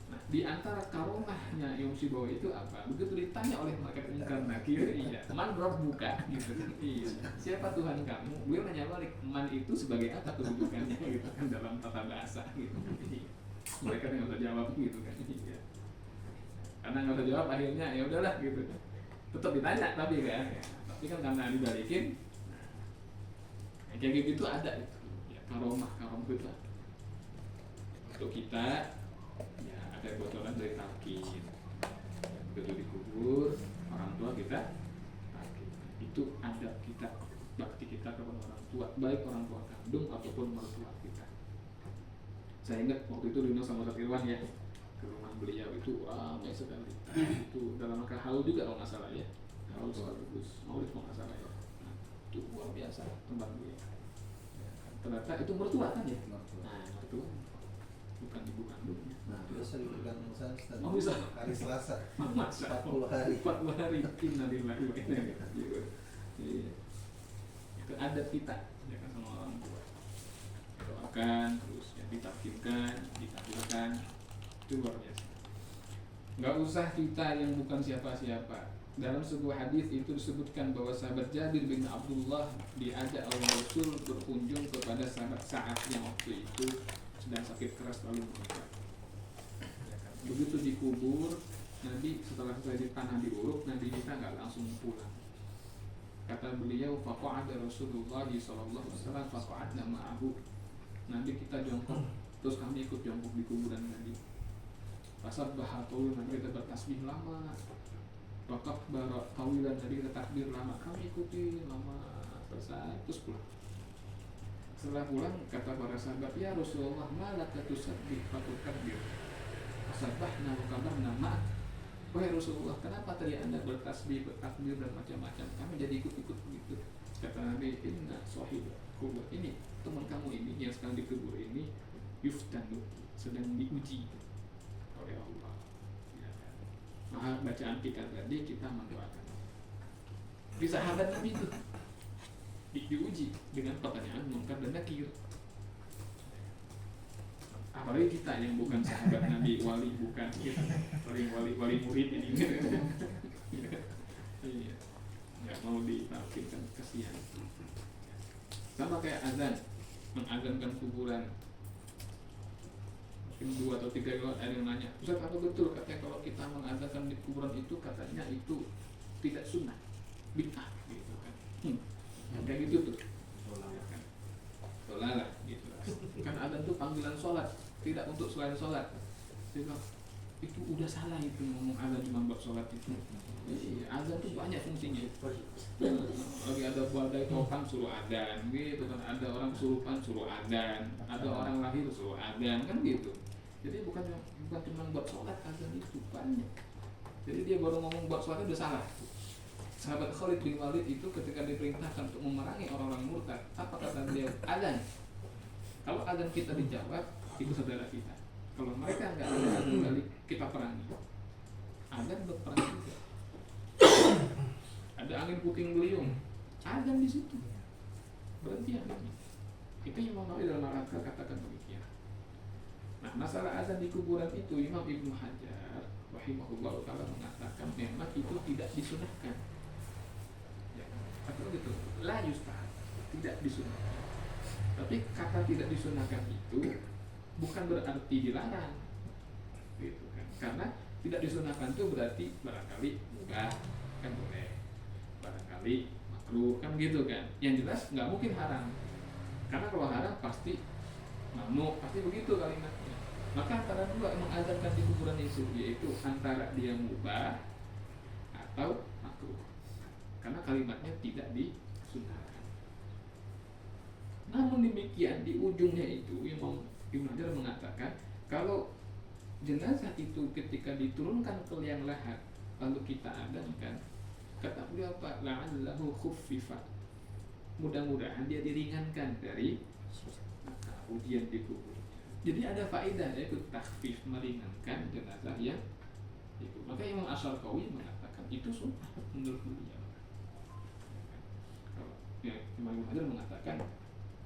Nah, di antara karomahnya Imam Sibawayh itu apa? Begitu ditanya oleh malaikat mungkar nakir, iya, man rabbuka gitu kan? Iya, siapa Tuhan kamu? Beliau nanya balik, man itu sebagai apa kedudukannya gitu kan dalam tata bahasa gitu. Iya. Mereka nggak usah jawab gitu kan? Iya. Karena nggak usah jawab akhirnya ya udahlah gitu kan, tetap ditanya tapi kan ya. Tapi kan karena dibalikin, nah, kayak gitu ada itu ya, karomah itu ada. Untuk kita ya ada bocoran dari talqin, begitu dikubur orang tua kita talqin, itu adab kita, bakti kita kepada orang tua, baik orang tua kandung ataupun mertua kita. Saya ingat waktu itu diundang sama Ustaz Irwan ya ke rumah beliau, itu ramai sekali. Itu dalam rangka haul juga kalau nggak salah ya, haul sekaligus maulid kalau nggak salah ya. Nah, itu luar biasa tempat beliau. Ternyata itu mertua kan ya? Nah, mertua bukan ibu kandungnya. Nah, biasa diberikan Ustaz Oh, bisa. hari Selasa. Masa 40 hari. 40 hari. Innalillahi wa inna ilaihi raji'un. Iya. Itu adat kita ya kan sama orang tua. Doakan terus ya, ditakdirkan, ditakdirkan. Itu luar biasa. Nggak usah kita yang bukan siapa-siapa. Dalam sebuah hadis itu disebutkan bahwa sahabat Jabir bin Abdullah diajak oleh Rasul berkunjung kepada sahabat Sa'ad yang waktu itu sedang sakit keras lalu meninggal. Begitu dikubur, Nabi setelah selesai tanah diuruk, Nabi kita nggak langsung pulang. Kata beliau, faqa'ada Rasulullah sallallahu alaihi wasallam faqa'adna ma'ahu. Nabi kita jongkok, terus kami ikut jongkok di kuburan Nabi. Fasabbaha tawilan, Nabi kita bertasbih lama. Wakaf barak tawilan, Nabi kita takbir lama. Kami ikuti lama, selesai terus pulang. Setelah pulang kata para sahabat, ya Rasulullah, malaka tusabbih fatukabir. Fasabbahna wa kabarna ma'ak. Wahai Rasulullah, kenapa tadi Anda bertasbih, bertakbir dan macam-macam? Kami jadi ikut-ikut begitu. Kata Nabi, inna sahibakum, ini teman kamu ini yang sekarang dikubur ini yuftanu, sedang diuji oleh Allah. Ya. Maka bacaan kita tadi kita mendoakan. Di sahabat Nabi itu diuji dengan pertanyaan munkar dan nakir. Apalagi kita yang bukan sahabat Nabi, wali bukan kita, wali murid ini. Iya, nggak mau ditalkinkan, kasihan. Sama kayak azan, mengazankan kuburan. Mungkin 2 atau 3 kali ada yang nanya, Ustaz apa betul katanya kalau kita mengazankan di kuburan itu katanya itu tidak sunnah, bid'ah gitu kan? Kayak gitu tuh. Sholat gitu. Kan azan itu panggilan sholat, tidak untuk selain sholat. Dia bilang, itu udah salah itu ngomong azan cuma buat sholat itu. Azan itu banyak fungsinya. Lagi ada badai topan suruh azan gitu kan, ada orang kesurupan suruh azan, ada orang lahir suruh azan kan gitu. Jadi bukan cuma buat sholat, azan itu banyak. Jadi dia baru ngomong buat sholat udah salah. Sahabat Khalid bin Walid itu ketika diperintahkan untuk memerangi orang-orang murtad, apa kata beliau? Azan. Kalau azan kita dijawab, itu saudara kita. Kalau mereka nggak ada azan balik, kita perangi. Azan berperang juga. Ada angin puting beliung, azan di situ. Berhenti anginnya. Itu Imam Nawawi dalam Al-Azkar katakan demikian. Nah, masalah azan di kuburan itu Imam Ibnu Hajar rahimahullah taala mengatakan memang itu tidak disunahkan. Atau gitu, la yustahab, tidak disunahkan. Tapi kata tidak disunahkan itu bukan berarti dilarang, gitu kan? Karena tidak disunahkan itu berarti barangkali mubah, kan boleh, barangkali makruh, kan gitu kan? Yang jelas nggak mungkin haram, karena kalau haram pasti mamnu, pasti begitu kalimatnya. Maka antara dua mengazankan di kuburan itu yaitu antara dia mubah atau makruh. Karena kalimatnya tidak disunahkan. Namun demikian di ujungnya itu Imam Ibnu Hajar mengatakan kalau jenazah itu ketika diturunkan ke liang lahat lalu kita adamkan, kata beliau apa? La'allahu khuffifa. Mudah-mudahan dia diringankan dari ujian di kubur. Jadi ada faedah yaitu takhfif, meringankan jenazah yang itu. Maka Imam Asy-Syarqawi mengatakan itu sunnah menurut beliau. Ya, Imam Ibnu Hajar mengatakan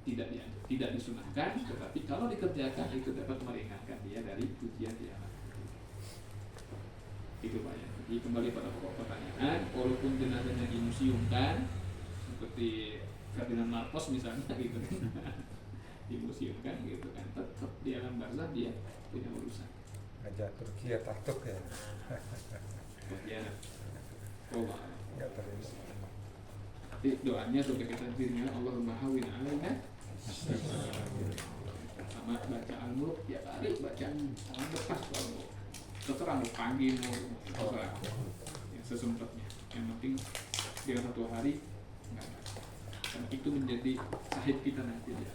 tidak disunahkan, tetapi kalau dikerjakan itu dapat meringankan dia dari ujian di alam. Itu Pak ya. Jadi kembali pada pokok pertanyaan, walaupun jenazahnya dimuseumkan seperti Ferdinand Marcos misalnya gitu kan, dimuseumkan gitu kan, tetap di alam barzah dia punya urusan. Aja Turki ya takut ya. Ya, Allah. Enggak terus. Tapi doanya sebagai takdirnya Allahumma hawwin alaina. Sama baca Al-Mulk tiap hari baca jangan lepas kalau terserah mau pagi mau terserah ya, sesempatnya. Yang penting dalam satu hari enggak baca. Dan itu menjadi sahid kita nanti ya.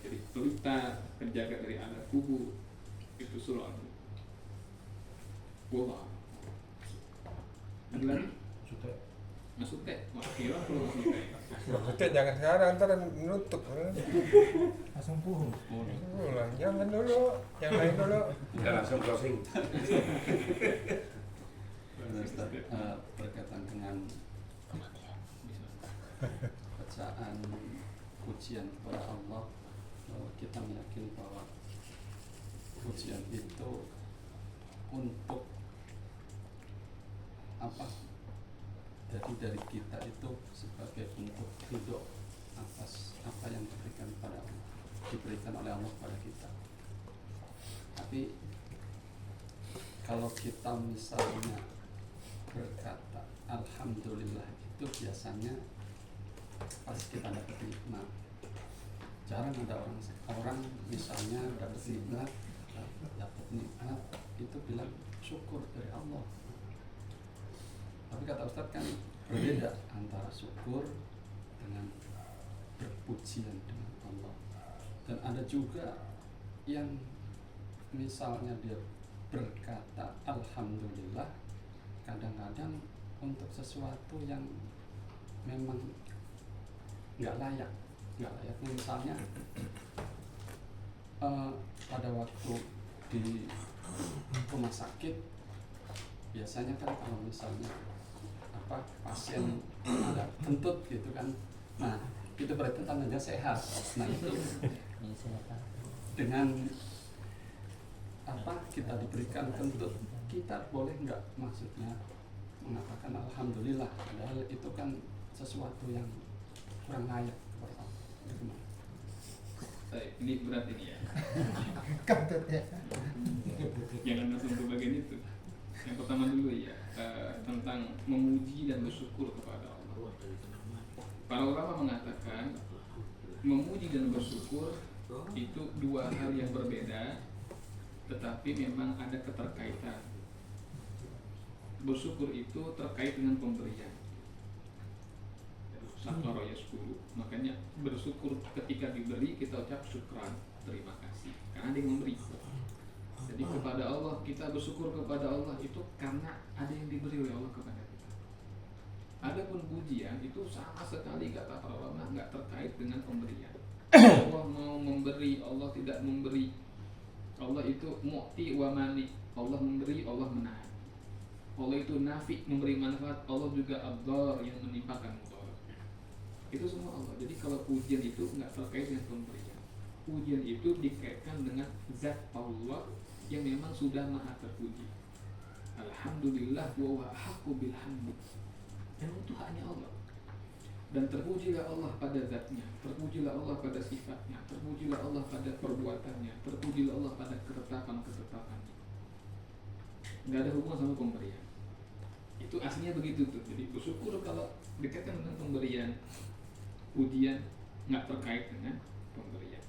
Jadi pelita penjaga dari adab kubur itu surah Al-Mulk. Wallah. Ada lagi? Masuk teh, kira perlu masuk teh. Maksudnya jangan sekarang, ntar nutup. Langsung puhung. Ulang, jangan dulu, yang lain dulu. Ya langsung closing. Ustaz, berkaitan dengan bacaan pujian kepada Allah, kita meyakini bahwa pujian itu untuk apa? Jadi dari kita itu sebagai bentuk ridho atas apa yang diberikan oleh Allah kepada kita. Tapi kalau kita misalnya berkata alhamdulillah itu biasanya pas kita dapat nikmat. Jarang ada orang misalnya dapat nikmat itu bilang syukur dari Allah. Tapi kata Ustadz kan berbeda antara syukur dengan berpujian dengan Allah. Dan ada juga yang misalnya dia berkata alhamdulillah kadang-kadang untuk sesuatu yang memang nggak layak. Misalnya pada waktu di rumah sakit biasanya kan kalau misalnya pasien ada kentut gitu kan, nah itu berarti tandanya sehat. Nah itu dengan kita diberikan kentut, kita boleh nggak maksudnya mengatakan alhamdulillah, padahal itu kan sesuatu yang kurang layak kepada Allah. Ini berat ini ya. Kentut ya. Jangan langsung ke bagian itu. Yang pertama dulu ya, tentang memuji dan bersyukur kepada Allah. Para ulama mengatakan memuji dan bersyukur itu dua hal yang berbeda, tetapi memang ada keterkaitan. Bersyukur itu terkait dengan pemberian. Syakara yashkuru. Makanya bersyukur ketika diberi kita ucap syukran, terima kasih, karena dia memberi. Jadi kepada Allah, kita bersyukur kepada Allah itu karena ada yang diberi oleh Allah kepada kita. Adapun pujian itu sama sekali kata para ulama nggak terkait dengan pemberian. Allah mau memberi, Allah tidak memberi. Allah itu mu'ti wa mani. Allah memberi, Allah menahan. Allah itu nafi, memberi manfaat. Allah juga ad-dar, yang menimpakan mudarat. Itu semua Allah. Jadi kalau pujian itu nggak terkait dengan pemberian. Pujian itu dikaitkan dengan zat Allah yang memang sudah maha terpuji. Alhamdulillah wa huwa ahaqqu bil hamd. Dan itu hanya Allah. Dan terpujilah Allah pada zatnya, terpujilah Allah pada sifatnya, terpujilah Allah pada perbuatannya, terpujilah Allah pada ketetapan-ketetapannya. Nggak ada hubungan sama pemberian. Itu aslinya begitu tuh. Jadi bersyukur kalau dikaitkan dengan pemberian, pujian nggak terkait dengan pemberian.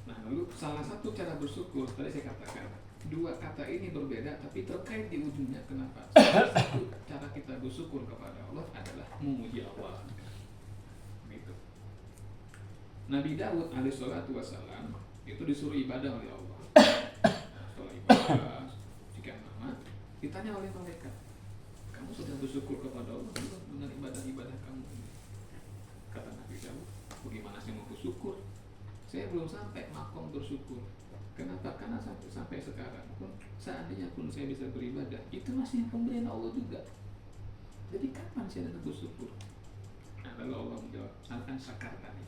Nah, lalu salah satu cara bersyukur tadi saya katakan dua kata ini berbeda tapi terkait di ujungnya. Kenapa? Salah satu cara kita bersyukur kepada Allah adalah memuji Allah. Gitu. Nabi Daud alaihissalatu wassalam itu disuruh ibadah oleh Allah. Setelah ibadah sekian lama ditanya oleh malaikat, kamu sudah bersyukur kepada Allah belum dengan ibadah-ibadah kamu ini? Kata Nabi Daud, bagaimana saya mau bersyukur? Saya belum sampai makom bersyukur. Kenapa? Karena sampai sekarang pun, seandainya pun saya bisa beribadah, itu masih pemberian Allah juga. Jadi kapan saya bisa bersyukur? Nah, lalu Allah menjawab, akan syakar tadi.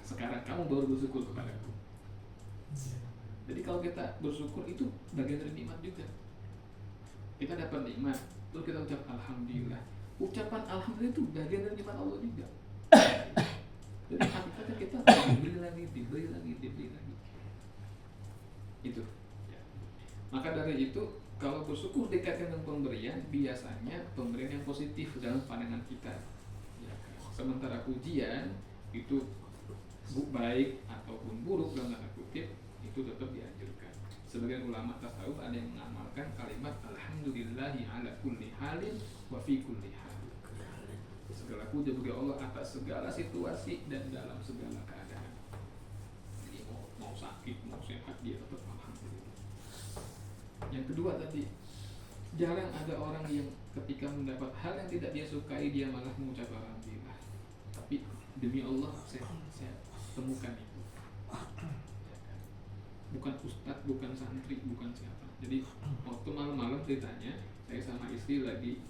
Sekarang kamu baru bersyukur kepadaku. Jadi kalau kita bersyukur itu bagian dari nikmat juga. Kita dapat nikmat, terus kita ucap alhamdulillah. Ucapan alhamdulillah itu bagian dari nikmat Allah juga. Jadi hakikatnya kita diberi lagi. Itu. Ya. Maka dari itu, kalau bersyukur dikaitkan dengan pemberian, biasanya pemberian yang positif dalam pandangan kita. Ya. Sementara pujian itu baik ataupun buruk dalam tanda kutip, itu tetap dianjurkan. Sebagian ulama tasawuf ada yang mengamalkan kalimat alhamdulillahi ala kulli halin wa fi kulli hal. Segala puja bagi Allah atas segala situasi dan dalam segala keadaan. Jadi mau sakit, mau sehat, dia tetap alhamdulillah. Yang kedua tadi, jarang ada orang yang ketika mendapat hal yang tidak dia sukai, dia malah mengucap alhamdulillah. Tapi demi Allah saya temukan itu. Bukan ustadz, bukan santri, bukan siapa. Jadi waktu malam-malam ceritanya, saya sama istri lagi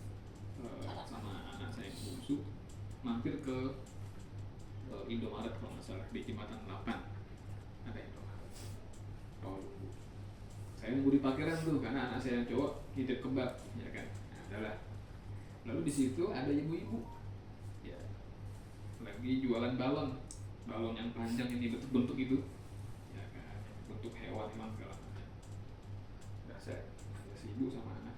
sama anak saya yang bungsu mampir ke Indomaret kalau nggak salah, di Jembatan 8 ada Indomaret. Saya nunggu di parkiran tuh karena anak saya yang cowok nitip kebab, ya kan. Nah, adalah. Lalu di situ ada ibu-ibu, ya, lagi jualan balon yang panjang ini bentuk itu. Untuk hewan memang segala macam. Udah saya si ibu sama anak.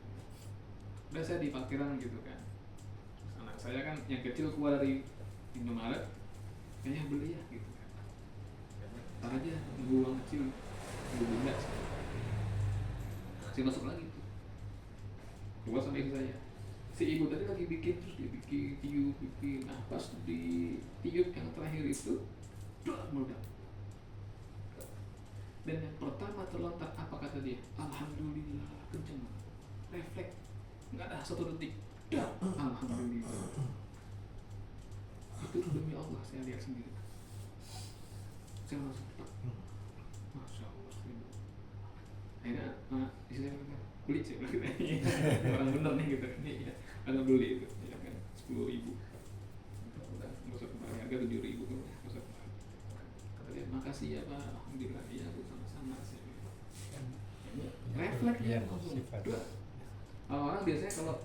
Udah saya di parkiran gitu kan. Anak saya kan yang kecil keluar dari Indomaret, kayaknya beli ya gitu kan. Ntar aja nunggu uang kecil, nunggu bunda. Saya masuk lagi tuh. Keluar sama ibu saya. Si ibu tadi lagi bikin, terus dia bikin. Nah pas di tiup yang terakhir itu, meledak. Dan yang pertama terlontar apa kata dia? Alhamdulillah, kenceng, refleks, nggak ada satu detik. Alhamdulillah. Itu demi Allah saya lihat sendiri. Saya langsung, masya Allah. Akhirnya, istri saya bilang, beli sih, orang bener nih gitu. Ini ya, karena beli itu, ya kan, 10.000. Udah, nggak usah kembali harga 7.000 kan, nggak usah kembali. Kata dia, makasih ya Pak, alhamdulillah ya. Refleks ya, orang biasanya kalau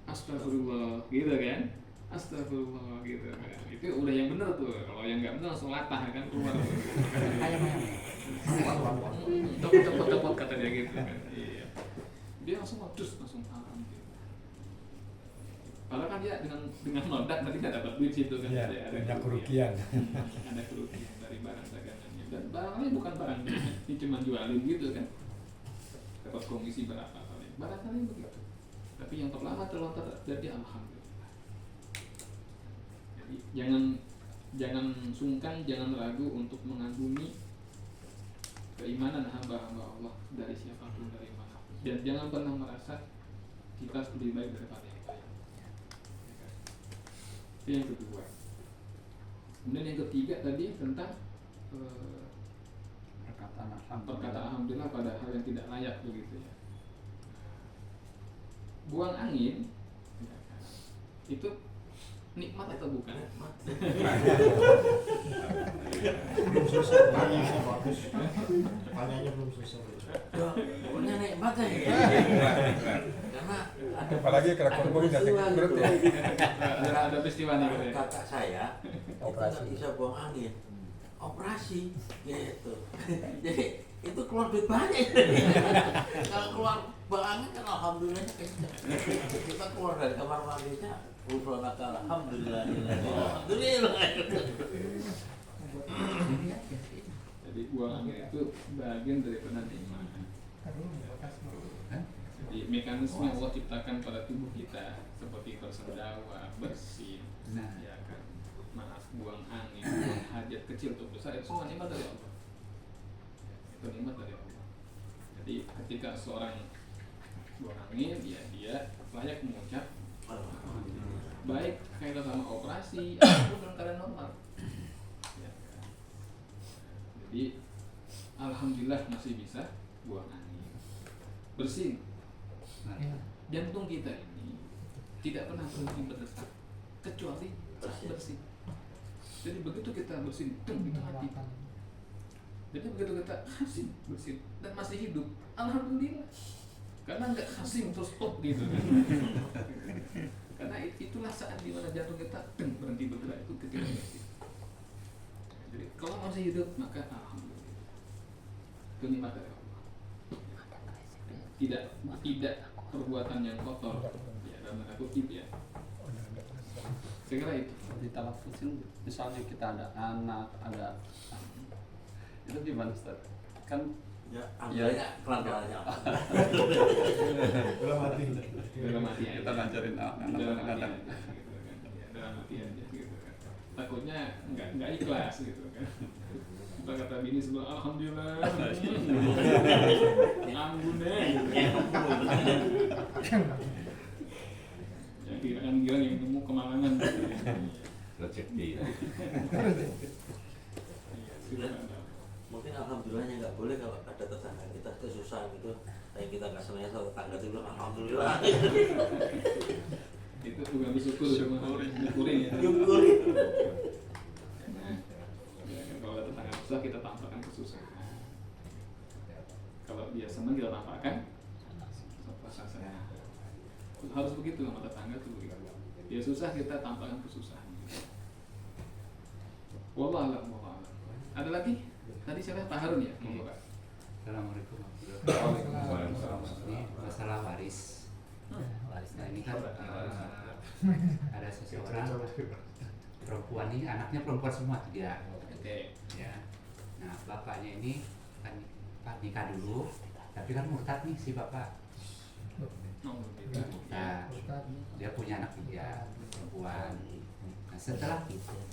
astagfirullah gitu kan, astagfirullah gitu kan, itu udah yang bener tuh. Kalau yang nggak bener langsung latah kan keluar. Cepet kata dia gitu kan. Iya. Dia langsung modus, langsung alhamdulillah. Padahal kan dia dengan meledak nanti nggak dapat duit situ kan, ya, ada kerugian. Ada kerugian dari barang dagangannya, dan barangnya bukan barang ini cuma jualin gitu kan. Dapat komisi berapa kali, barangkali begitu. Tapi yang pertama terlontar dari alhamdulillah. Jadi jangan sungkan, jangan ragu untuk mengagumi keimanan hamba-hamba Allah dari siapapun, dari mana. Dan jangan pernah merasa kita lebih baik daripada yang lain. Itu yang kedua. Kemudian yang ketiga tadi tentang perkataan alhamdulillah pada hal yang tidak layak begitu ya. Buang angin ya, itu nikmat atau bukan? Belum selesai. Tanyanya bagus. Tanyanya belum selesai. Pokoknya nikmat ya. Karena ada Apalagi kena korban dari perut ya. Ada peristiwa nih gitu ya. kakak saya Operasi. itu bisa buang angin, operasi gitu. Jadi itu keluar duit banyak. Kalau keluar buang angin kan alhamdulillahnya kencang. Kita keluar dari kamar mandinya, alhamdulillah. Jadi buang angin itu bagian dari nikmat. Jadi mekanisme Allah ciptakan pada tubuh kita seperti bersendawa, bersin, ya kan, buang angin, buang hajat kecil atau besar, itu semua nikmat dari Allah. Itu nikmat dari Allah. Jadi ketika seorang buang angin, ya dia layak mengucap baik kaitan sama operasi ataupun dalam keadaan normal. Ya kan? Jadi Jadi alhamdulillah masih bisa buang angin, bersin. Nah, Jantung kita ini tidak pernah berhenti berdetak kecuali saat bersin. Jadi begitu kita bersin, itu mati. Jadi begitu kita khasim bersin dan masih hidup, alhamdulillah. Karena nggak khasim terus stop gitu kan. Karena itulah saat dimana jantung kita berhenti bergerak, itu ketika bersin. Jadi kalau masih hidup maka alhamdulillah, kenikmatan dari Allah. Tidak perbuatan yang kotor, ya dalam tanda kutip ya. Saya kira itu. di talafuzin misalnya kita ada anak, ada itu gimana Ustaz? Kan Ya, ambilnya pelan-pelannya. Belum mati. Dalam hati aja. kita ngajarin Dalam anak-anak hati aja, gitu kan. Ya, dalam hati aja gitu kan. Takutnya nggak ikhlas gitu kan. Kita kata bini sebelum alhamdulillah, ampun deh. Ya kira-kira yang nemu kemalangan. rezeki. Iya, silakan. Mungkin alhamdulillahnya nggak boleh kalau ada tetangga kita kesusahan gitu, tapi kita nggak senang sama tetangga itu bilang alhamdulillah. Itu bukan bersyukur, syukurin ya. Syukuri. Nah, ya kan, kalau ada tetangga susah kita tampakkan kesusahan. Kalau dia senang kita tampakkan susah. Harus begitu sama tetangga tuh begitu. Dia susah kita tampakkan kesusahan. Wallahu a'lam. Ada lagi? Tadi siapa? Pak Harun ya? Monggo, Pak. Assalamualaikum warahmatullahi wabarakatuh. Ini masalah waris. Nah ini kan ada seseorang perempuan ini, anaknya perempuan semua 3. Oke. Ya. Nah bapaknya ini kan nikah dulu, tapi kan murtad nih si bapak. Oh, gitu. Nah, dia punya anak 3 perempuan. Nah setelah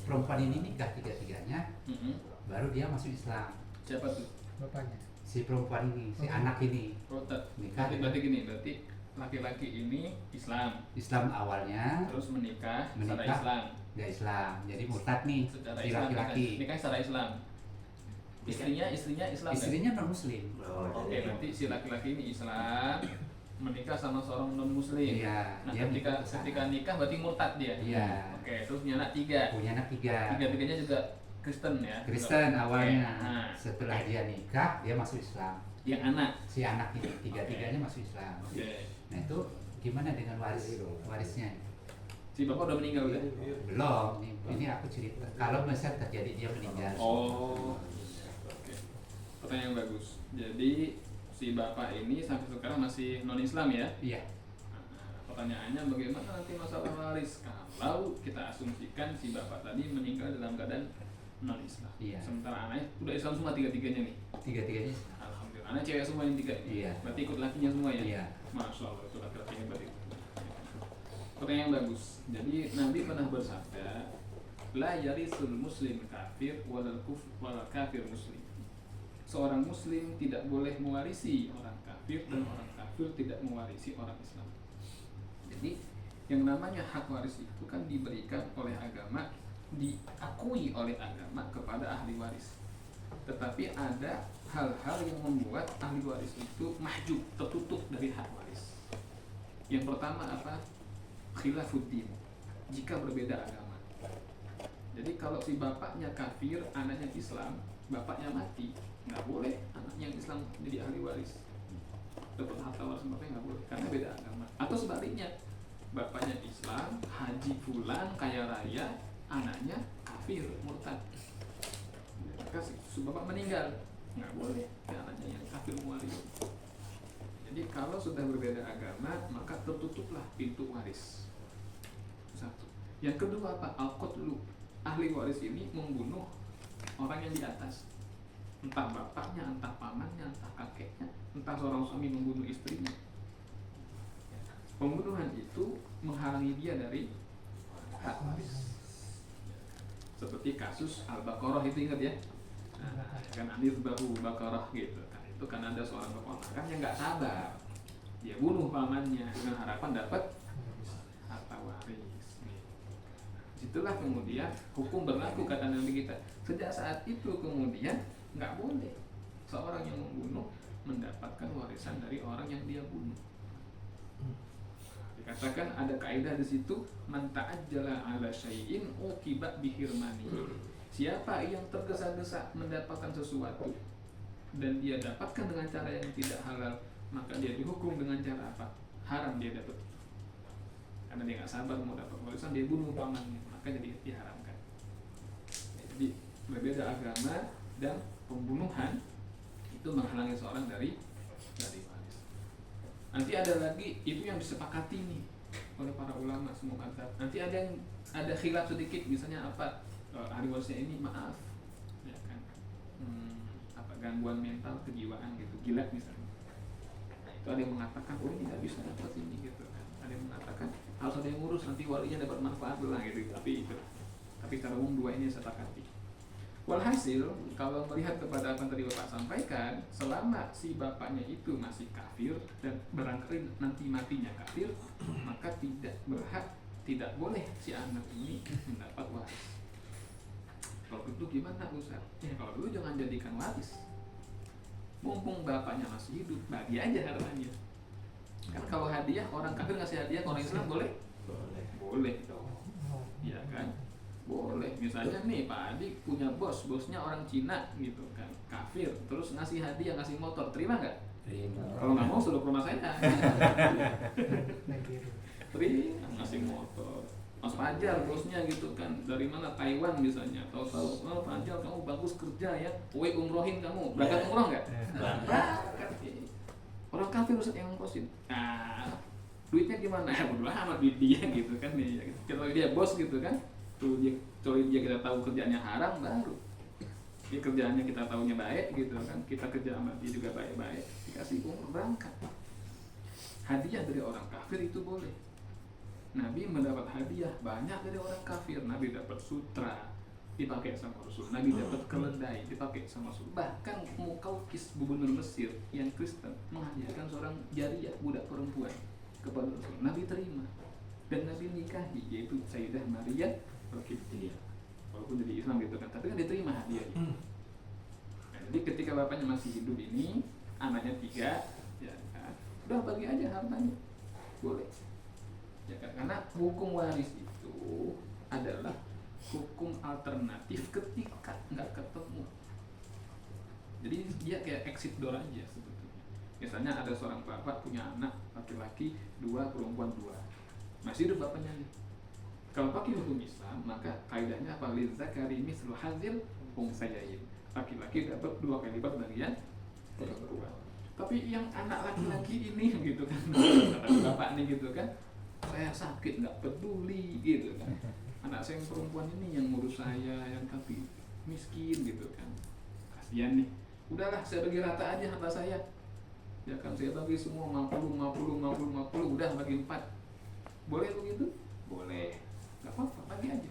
perempuan ini nikah 3-tiganya, baru dia masuk Islam. Siapa tuh? Bapaknya. Si perempuan ini, si anak ini Protet. nikah. Berarti gini, berarti laki-laki ini Islam, Islam awalnya, terus menikah secara Menikah. Islam. nggak Islam, jadi murtad nih Secara si Islam laki-laki. nikah secara Islam. Istrinya Islam. Kan? Istrinya non Muslim. Oke, berarti si laki-laki ini Islam menikah sama seorang non Muslim. Iya, Nah, dia ketika nikah berarti murtad dia. Iya. Oke, terus punya anak 3. Punya anak 3. Tiga-tiganya juga Kristen ya. Kristen awalnya. Oke, nah. Setelah dia nikah, dia masuk Islam. Yang anak. Si anak ini 3-tiganya masuk Islam. Oke. Nah itu gimana dengan warisnya? Si bapak udah meninggal udah? Belum. Ini aku cerita. Kalau misalnya terjadi dia meninggal. Oh. Oke. Pertanyaan yang bagus. Jadi si bapak ini sampai sekarang masih non Islam ya? Iya. Nah, pertanyaannya bagaimana nanti masalah waris kalau kita asumsikan si bapak tadi meninggal dalam keadaan non Islam. Iya. Sementara anaknya udah Islam semua 3-tiganya nih. 3-tiganya. Alhamdulillah. Anak cewek semua yang 3. Iya. Berarti ikut lakinya semua ya? Iya. Masya Allah, itu laki-lakinya berarti. Pertanyaan yang bagus. Jadi Nabi pernah bersabda, la yarisul muslim kafir walal kafir muslim. Seorang muslim tidak boleh mewarisi orang kafir dan orang kafir tidak mewarisi orang Islam. Jadi yang namanya hak waris itu kan diberikan oleh agama, diakui oleh agama kepada ahli waris. Tetapi ada hal-hal yang membuat ahli waris itu mahjub, tertutup dari hak waris. Yang pertama apa? Khilafuddin, jika berbeda agama. Jadi kalau si bapaknya kafir, anaknya Islam, bapaknya mati, nggak boleh anaknya yang Islam jadi ahli waris. Dapat harta waris bapaknya nggak boleh, karena beda agama. Atau sebaliknya, bapaknya Islam, haji fulan, kaya raya, anaknya kafir, murtad. Maka si bapak meninggal, nggak boleh ya anaknya yang kafir mewaris. Jadi kalau sudah berbeda agama, maka tertutuplah pintu waris. Satu. Yang kedua apa? Al-qatlu. Ahli waris ini membunuh orang yang di atas. Entah bapaknya, entah pamannya, entah kakeknya, entah seorang suami membunuh istrinya. Pembunuhan itu menghalangi dia dari hak waris. Seperti kasus Al-Baqarah itu, ingat ya? Nah, kan Anir Bahu Baqarah gitu. Nah, itu kan ada seorang keponakan yang nggak sabar, dia bunuh pamannya dengan harapan dapat harta waris. Itulah kemudian hukum berlaku kata Nabi kita. Sejak saat itu kemudian nggak boleh seorang yang membunuh mendapatkan warisan dari orang yang dia bunuh. Dikatakan ada kaidah di situ, man ta'ajjala 'ala syai'in uqiba bihirmani. Siapa yang tergesa-gesa mendapatkan sesuatu dan dia dapatkan dengan cara yang tidak halal, maka dia dihukum dengan cara apa? Haram dia dapat. Karena dia nggak sabar mau dapat warisan, dia bunuh pamannya, maka jadi diharamkan. Jadi berbeda agama dan pembunuhan itu menghalangi seorang dari waris. Nanti ada lagi itu yang disepakati nih oleh para ulama semua mazhab. Nanti ada khilaf sedikit, misalnya apa, ahli warisnya ini maaf, ya kan, apa gangguan mental kejiwaan gitu, gila misalnya. Nah, itu ada yang mengatakan oh ini nggak bisa dapat ini gitu kan. Ada yang mengatakan harus ada yang ngurus, nanti walinya dapat manfaat lah gitu. Tapi secara umum dua ini sepakati. Walhasil, kalau melihat kepada apa yang tadi Bapak sampaikan, selama si bapaknya itu masih kafir dan barangkali nanti matinya kafir, maka tidak boleh si anak ini mendapat waris. Kalau gitu gimana Ustaz? Ya kalau dulu jangan jadikan waris. Mumpung bapaknya masih hidup, bagi aja hartanya. Kan kalau hadiah, orang kafir ngasih hadiah, orang Islam boleh? Boleh dong. Iya kan? Boleh. Misalnya nih Pak Adi punya bosnya orang Cina gitu kan, kafir, terus ngasih hadiah, ngasih motor, terima nggak? Terima. Kalau nggak mau suruh ke rumah saya. Terima, ngasih motor. Mas Fajar bosnya gitu kan, dari mana, Taiwan misalnya, tahu-tahu oh Fajar kamu bagus kerja ya, umrohin kamu, berangkat umroh nggak? Berangkat. Orang kafir Ustaz yang ngongkosin. Nah, duitnya gimana? Ya bodo amat duit dia gitu kan, ya. Kita dia bos gitu kan. Kecuali dia kita tahu kerjaannya haram, baru dia kerjaannya kita tahunya baik gitu kan, kita kerja sama dia juga baik-baik, dikasih umur berangkat. Hadiah dari orang kafir itu boleh. Nabi mendapat hadiah banyak dari orang kafir. Nabi dapat sutra dipakai sama Rasul, Nabi dapat keledai dipakai sama Rasul. Bahkan Mukaukis, gubernur Mesir yang Kristen, menghadiahkan seorang jariyah, budak perempuan, kepada Rasul. Nabi terima dan Nabi nikahi, yaitu Sayyidah Maria Al-Qibtiyah. Walaupun jadi Islam gitu kan, tapi kan diterima hadiah. Nah, jadi ketika bapaknya masih hidup ini, anaknya 3, ya kan, udah bagi aja hartanya, boleh. Ya kan, karena hukum waris itu adalah hukum alternatif ketika nggak ketemu. Jadi dia kayak exit door aja sebetulnya. Misalnya ada seorang bapak punya anak laki-laki 2, perempuan 2, masih hidup bapaknya nih. Kalau pakai hukum Islam, maka kaidahnya apa? Lidzakari mislu hadzil unthayain. Laki-laki dapat 2 kali lipat bagian perempuan. Tapi yang anak laki-laki ini gitu kan, bapak nih gitu kan, saya sakit nggak peduli gitu kan. Anak saya yang perempuan ini yang ngurus saya, yang tapi miskin gitu kan. Kasihan nih. Udahlah saya bagi rata aja harta saya. Ya kan saya bagi semua 50, udah bagi 4. Boleh begitu? Boleh. Gak apa-apa, bagi aja.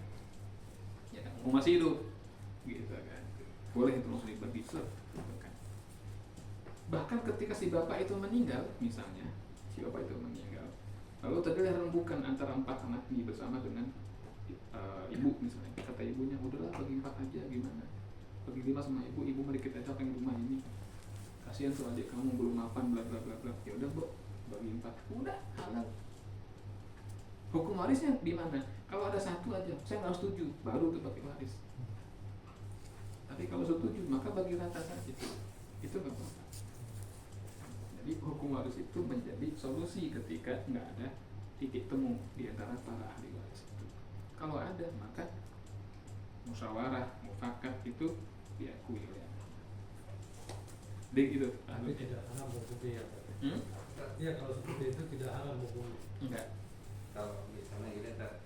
Ya kan, mau masih hidup. Gitu kan. Boleh itu langsung dibagi gitu kan. Bahkan ketika si bapak itu meninggal, misalnya, si bapak itu meninggal, lalu terjadi rembukan antara 4 anak ini bersama dengan ibu misalnya. Kata ibunya, udahlah bagi 4 aja, gimana? Bagi 5 sama ibu mari kita capek rumah ini. Kasihan soal adik kamu belum mapan, bla bla bla bla. Ya udah, Bu, bagi 4. Udah, halal. Hukum warisnya di mana? Kalau ada 1 aja, saya nggak setuju, baru tuh bagi waris. Tapi kalau setuju, maka bagi rata saja. Itu nggak apa-apa. Jadi hukum waris itu menjadi solusi ketika nggak ada titik temu di antara para ahli waris itu. Kalau ada, maka musyawarah, mufakat itu diakui oleh anak. Jadi itu. Tapi tidak haram hukumnya. Iya, kalau seperti itu tidak haram hukumnya. Enggak. Kalau misalnya gini tak,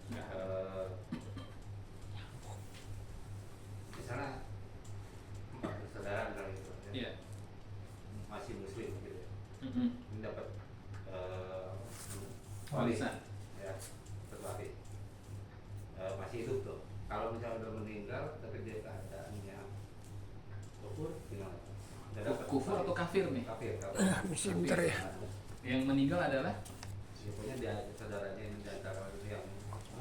misalnya 4 bersaudara misalnya gitu, Iya. masih muslim gitu, ini dapat Warisan. ya, terwaris, masih hidup tuh. Kalau misalnya udah meninggal, tapi dia keadaannya kufur, gimana? Udah dapat Kufur atau kafir nih? Kafir. Sebentar ya. Yang meninggal adalah Pokoknya dia saudaranya yang di antara itu yang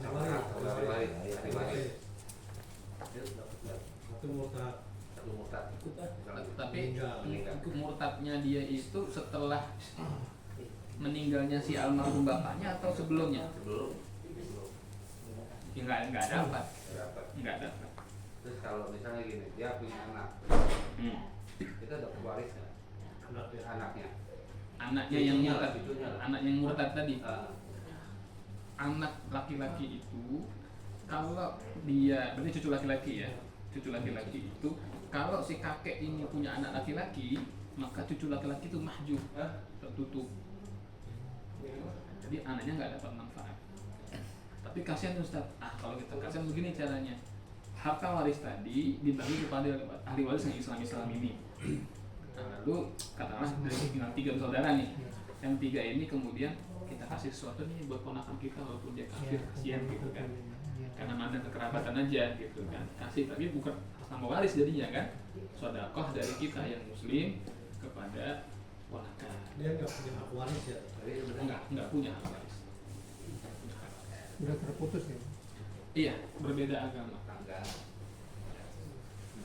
Ahli waris. ahli waris. Dia dapat Satu murtad. satu murtad. Ikut ah. bapaknya dia itu setelah meninggalnya si almarhum bapaknya atau sebelumnya? Belum. Ya nggak dapat. Dapat. Nggak dapat. Terus kalau misalnya gini, dia punya anak, kita dapat waris nggak? Anaknya. Anaknya yang Cucunya lah, murtad, cucunya lah. anak yang murtad tadi. Ah, Anak laki-laki itu kalau dia berarti cucu laki-laki ya, cucu laki-laki itu kalau si kakek ini punya anak laki-laki, maka cucu laki-laki itu mahjub, tertutup. Jadi anaknya nggak dapat manfaat. Tapi kasihan Ustaz, kalau kita kasihan begini caranya, harta waris tadi dibagi kepada ahli waris yang Islam ini. Nah, lalu katakanlah dari tinggal 3 bersaudara nih, yang 3 ini kemudian kita kasih sesuatu nih buat ponakan kita walaupun dia kafir, kasihan gitu kan, karena ada kekerabatan aja gitu kan, kasih tapi bukan sama waris jadinya kan, sedekah dari kita yang muslim kepada ponakan. Dia nggak punya hak waris ya. Enggak punya hak waris. Udah terputus ya. Iya, berbeda agama.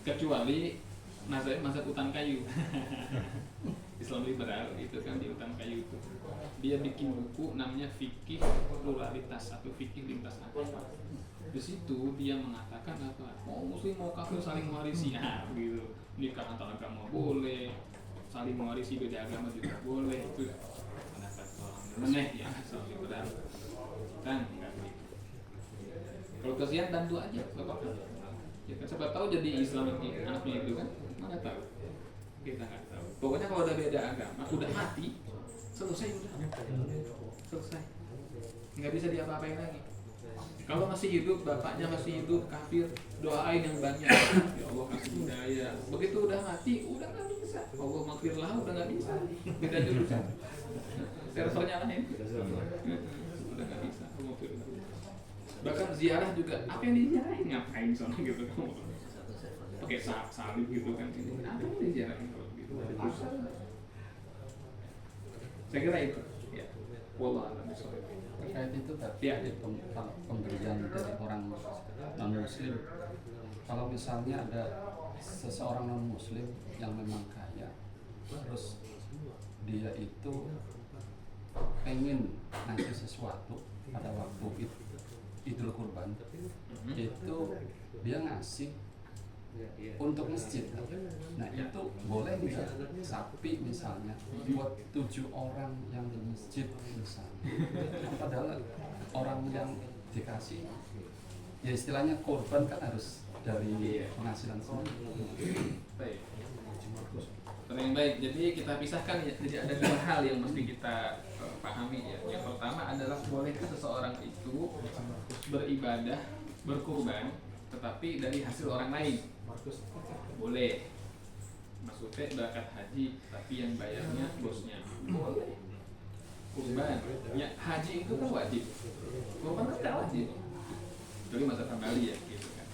Kecuali mazhab hutan kayu. Islam liberal itu kan di hutan kayu itu. Dia bikin buku namanya Fikih Pluralitas atau Fikih Lintas Agama. Di situ dia mengatakan apa? Mau muslim mau kafir saling mewarisi, gitu. Nikah antar agama boleh, saling mewarisi beda agama juga boleh. Itu pendapat orang meneh ya, Islam liberal. Kan enggak begitu. Kalau kasihan bantu aja, enggak apa-apa. Ya kan siapa tahu jadi Islam anaknya itu kan, mana tahu. Kita nggak tahu. Pokoknya kalau udah beda agama, udah mati, selesai udah. Selesai. Nggak bisa diapa-apain lagi. Kalau masih hidup, bapaknya masih hidup, kafir, doain yang banyak. Ya Allah kasih hidayah. Begitu udah mati, udah nggak bisa. Allah maghfirlah, udah nggak bisa. Beda jurusan. Servernya lain. Udah nggak bisa. Bahkan ziarah juga, apa yang diziarahin? Ngapain soalnya gitu kamu? Pakai salib gitu kan? Apa yang diziarahin kalau gitu? Saya kira itu. Ya. Wallah a'lam bishawab. Terkait itu tadi pemberian dari orang non muslim, kalau misalnya ada seseorang non muslim yang memang kaya, terus dia itu pengen ngasih sesuatu pada waktu Idul Kurban, itu dia ngasih untuk masjid. Nah itu boleh nggak sapi misalnya buat 7 orang yang di masjid misalnya, padahal orang yang dikasih ya istilahnya korban kan harus dari penghasilan sendiri. Baik. Yang baik, jadi kita pisahkan ya. Jadi ada 2 hal yang mesti kita pahami ya. Yang pertama adalah bolehkah seseorang itu beribadah, berkurban, tetapi dari hasil orang lain? Boleh. Maksudnya zakat haji, tapi yang bayarnya bosnya. Boleh. Kurban, ya haji itu kan wajib. Kurban kan tidak wajib. Jadi masa kembali ya, gitu kan.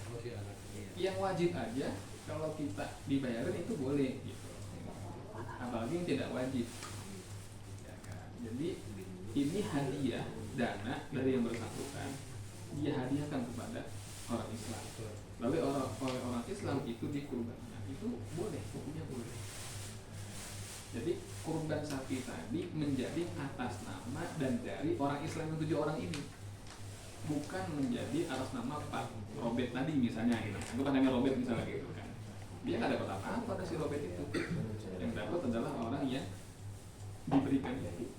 Yang wajib aja kalau kita dibayarin itu boleh. Gitu. Apalagi yang tidak wajib ya kan? Jadi ini hadiah dana dari yang bersangkutan, dia hadiahkan kepada orang Islam, lalu oleh orang Islam itu dikurbankan, itu boleh, hukumnya boleh. Jadi kurban sapi tadi menjadi atas nama dan dari orang Islam yang 7 orang ini, bukan menjadi atas nama Pak Robert tadi misalnya gitu. Anggap namanya Robert misalnya gitu kan, dia nggak dapat apa-apa dari si Robert itu. Yang dapat adalah orang yang diberikan itu.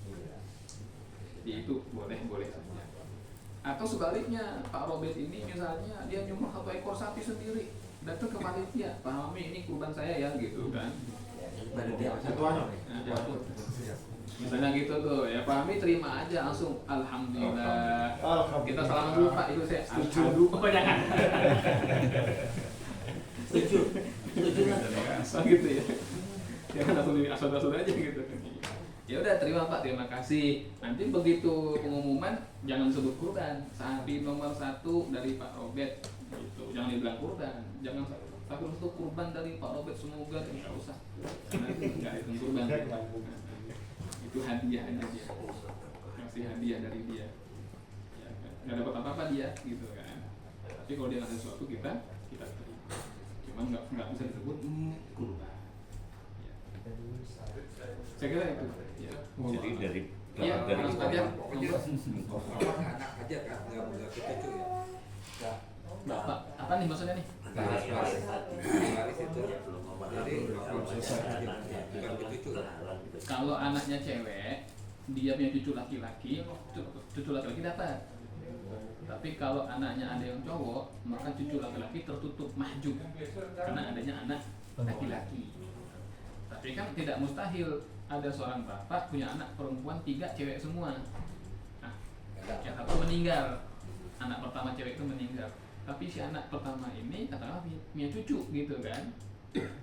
Jadi itu boleh saja. Atau sebaliknya, Pak Robert ini misalnya dia nyumbang 1 ekor sapi sendiri, datang ke panitia, Pak Mami ini kurban saya ya gitu kan. Satuannya. Nah, misalnya gitu tuh, ya Pak Mami terima aja langsung, alhamdulillah. Kita salam dulu Pak, itu saya setuju. Oh jangan. Setuju kan? Gitu ya. Jangan langsung asal-asal aja gitu kan. Ya udah terima Pak, terima kasih. Nanti begitu pengumuman jangan sebut kurban, sapi nomor 1 dari Pak Robert gitu. Jangan dibilang kurban, jangan tapi untuk kurban dari Pak Robert semoga tidak usah. Karena enggak itu kurban. Itu hadiah aja dia. Kasih hadiah dari dia. Ya, enggak dapat apa-apa dia gitu kan. Tapi kalau dia ngasih sesuatu kita terima. Cuma enggak bisa disebut kurban. Ya. Saya kira itu. Ya. Jadi dari Iya, langsung aja. Pokoknya anak aja kan, nggak ke cucu ya. Ya, Bapak, apa nih maksudnya nih? Waris itu. Jadi bukan ke cucu. Kalau anaknya cewek, dia punya cucu laki-laki, cucu laki-laki dapat. Tapi kalau anaknya ada yang cowok, maka cucu laki-laki tertutup mahjub karena adanya anak laki-laki. Tapi kan tidak mustahil ada seorang bapak punya anak perempuan 3 cewek semua. Nah, yang satu meninggal, anak pertama cewek itu meninggal. Tapi si anak pertama ini katakanlah punya cucu gitu kan,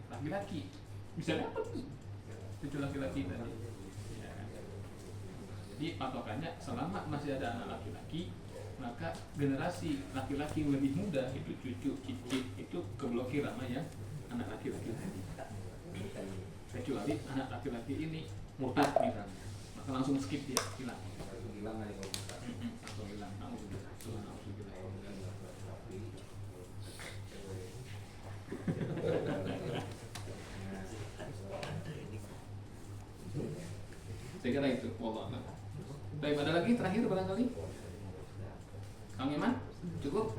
laki-laki, bisa dapat cucu laki-laki tadi. Ya kan? Jadi patokannya selama masih ada anak laki-laki, maka generasi laki-laki yang lebih muda itu cucu, cicit itu keblokir sama yang anak laki-laki tadi. Kecuali anak laki-laki ini murtad misalnya, maka langsung skip dia, hilang. Langsung hilang aja kalau bisa. Langsung hilang. Saya kira itu, wallah. Baik, ada lagi terakhir barangkali? Kang Iman, cukup?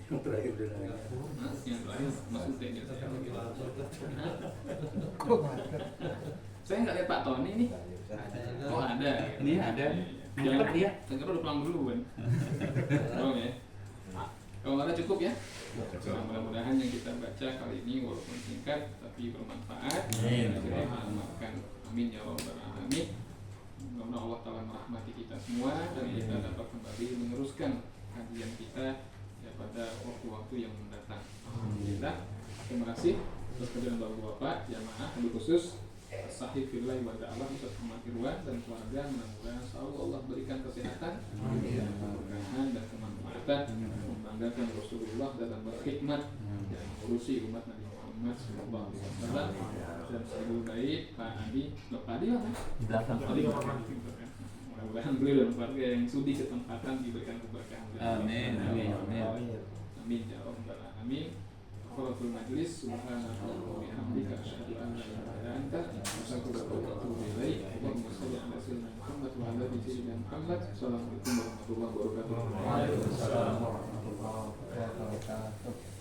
terakhir dari Nah, yang terakhir masuk tanya saya lagi. Saya nggak lihat Pak Tony nih. Oh ada. Ini ada. Jangan dia. Saya kira udah pulang dulu kan. Oh ya. Kalau nggak ada cukup ya. Nah, mudah-mudahan yang kita baca kali ini walaupun singkat tapi bermanfaat. Amin. Amin ya rabbal alamin. Mudah-mudahan Allah Ta'ala merahmati kita semua dan kita dapat kembali meneruskan kajian kita pada waktu-waktu yang mendatang. Alhamdulillah. Terima kasih atas kehadiran Bapak-bapak, jamaah, lebih khusus Sahih Fillah wa Ta'ala Ustaz Muhammad Irwan dan keluarga. Mudah-mudahan selalu Allah berikan kesehatan, keberkahan dan kemanfaatan, membanggakan Rasulullah dalam berkhidmat dan mengurusi umat Nabi Muhammad sallallahu alaihi wasallam. Dan sebelum baik Pak Adi, Bapak Adi apa? Mudah-mudahan beliau dan keluarga yang sudi kesempatan diberikan keberkahan. Amin. Amin. Amin. Amin ya rabbal alamin. Qulatul majlis subhanallahi wa bihamdika asyhadu an la ilaha illa anta astaghfiruka wa atubu ilaik. Allahumma shalli ala sayyidina Muhammad wa ala ali sayyidina Muhammad. Assalamualaikum warahmatullahi wabarakatuh. Waalaikumsalam warahmatullahi wabarakatuh.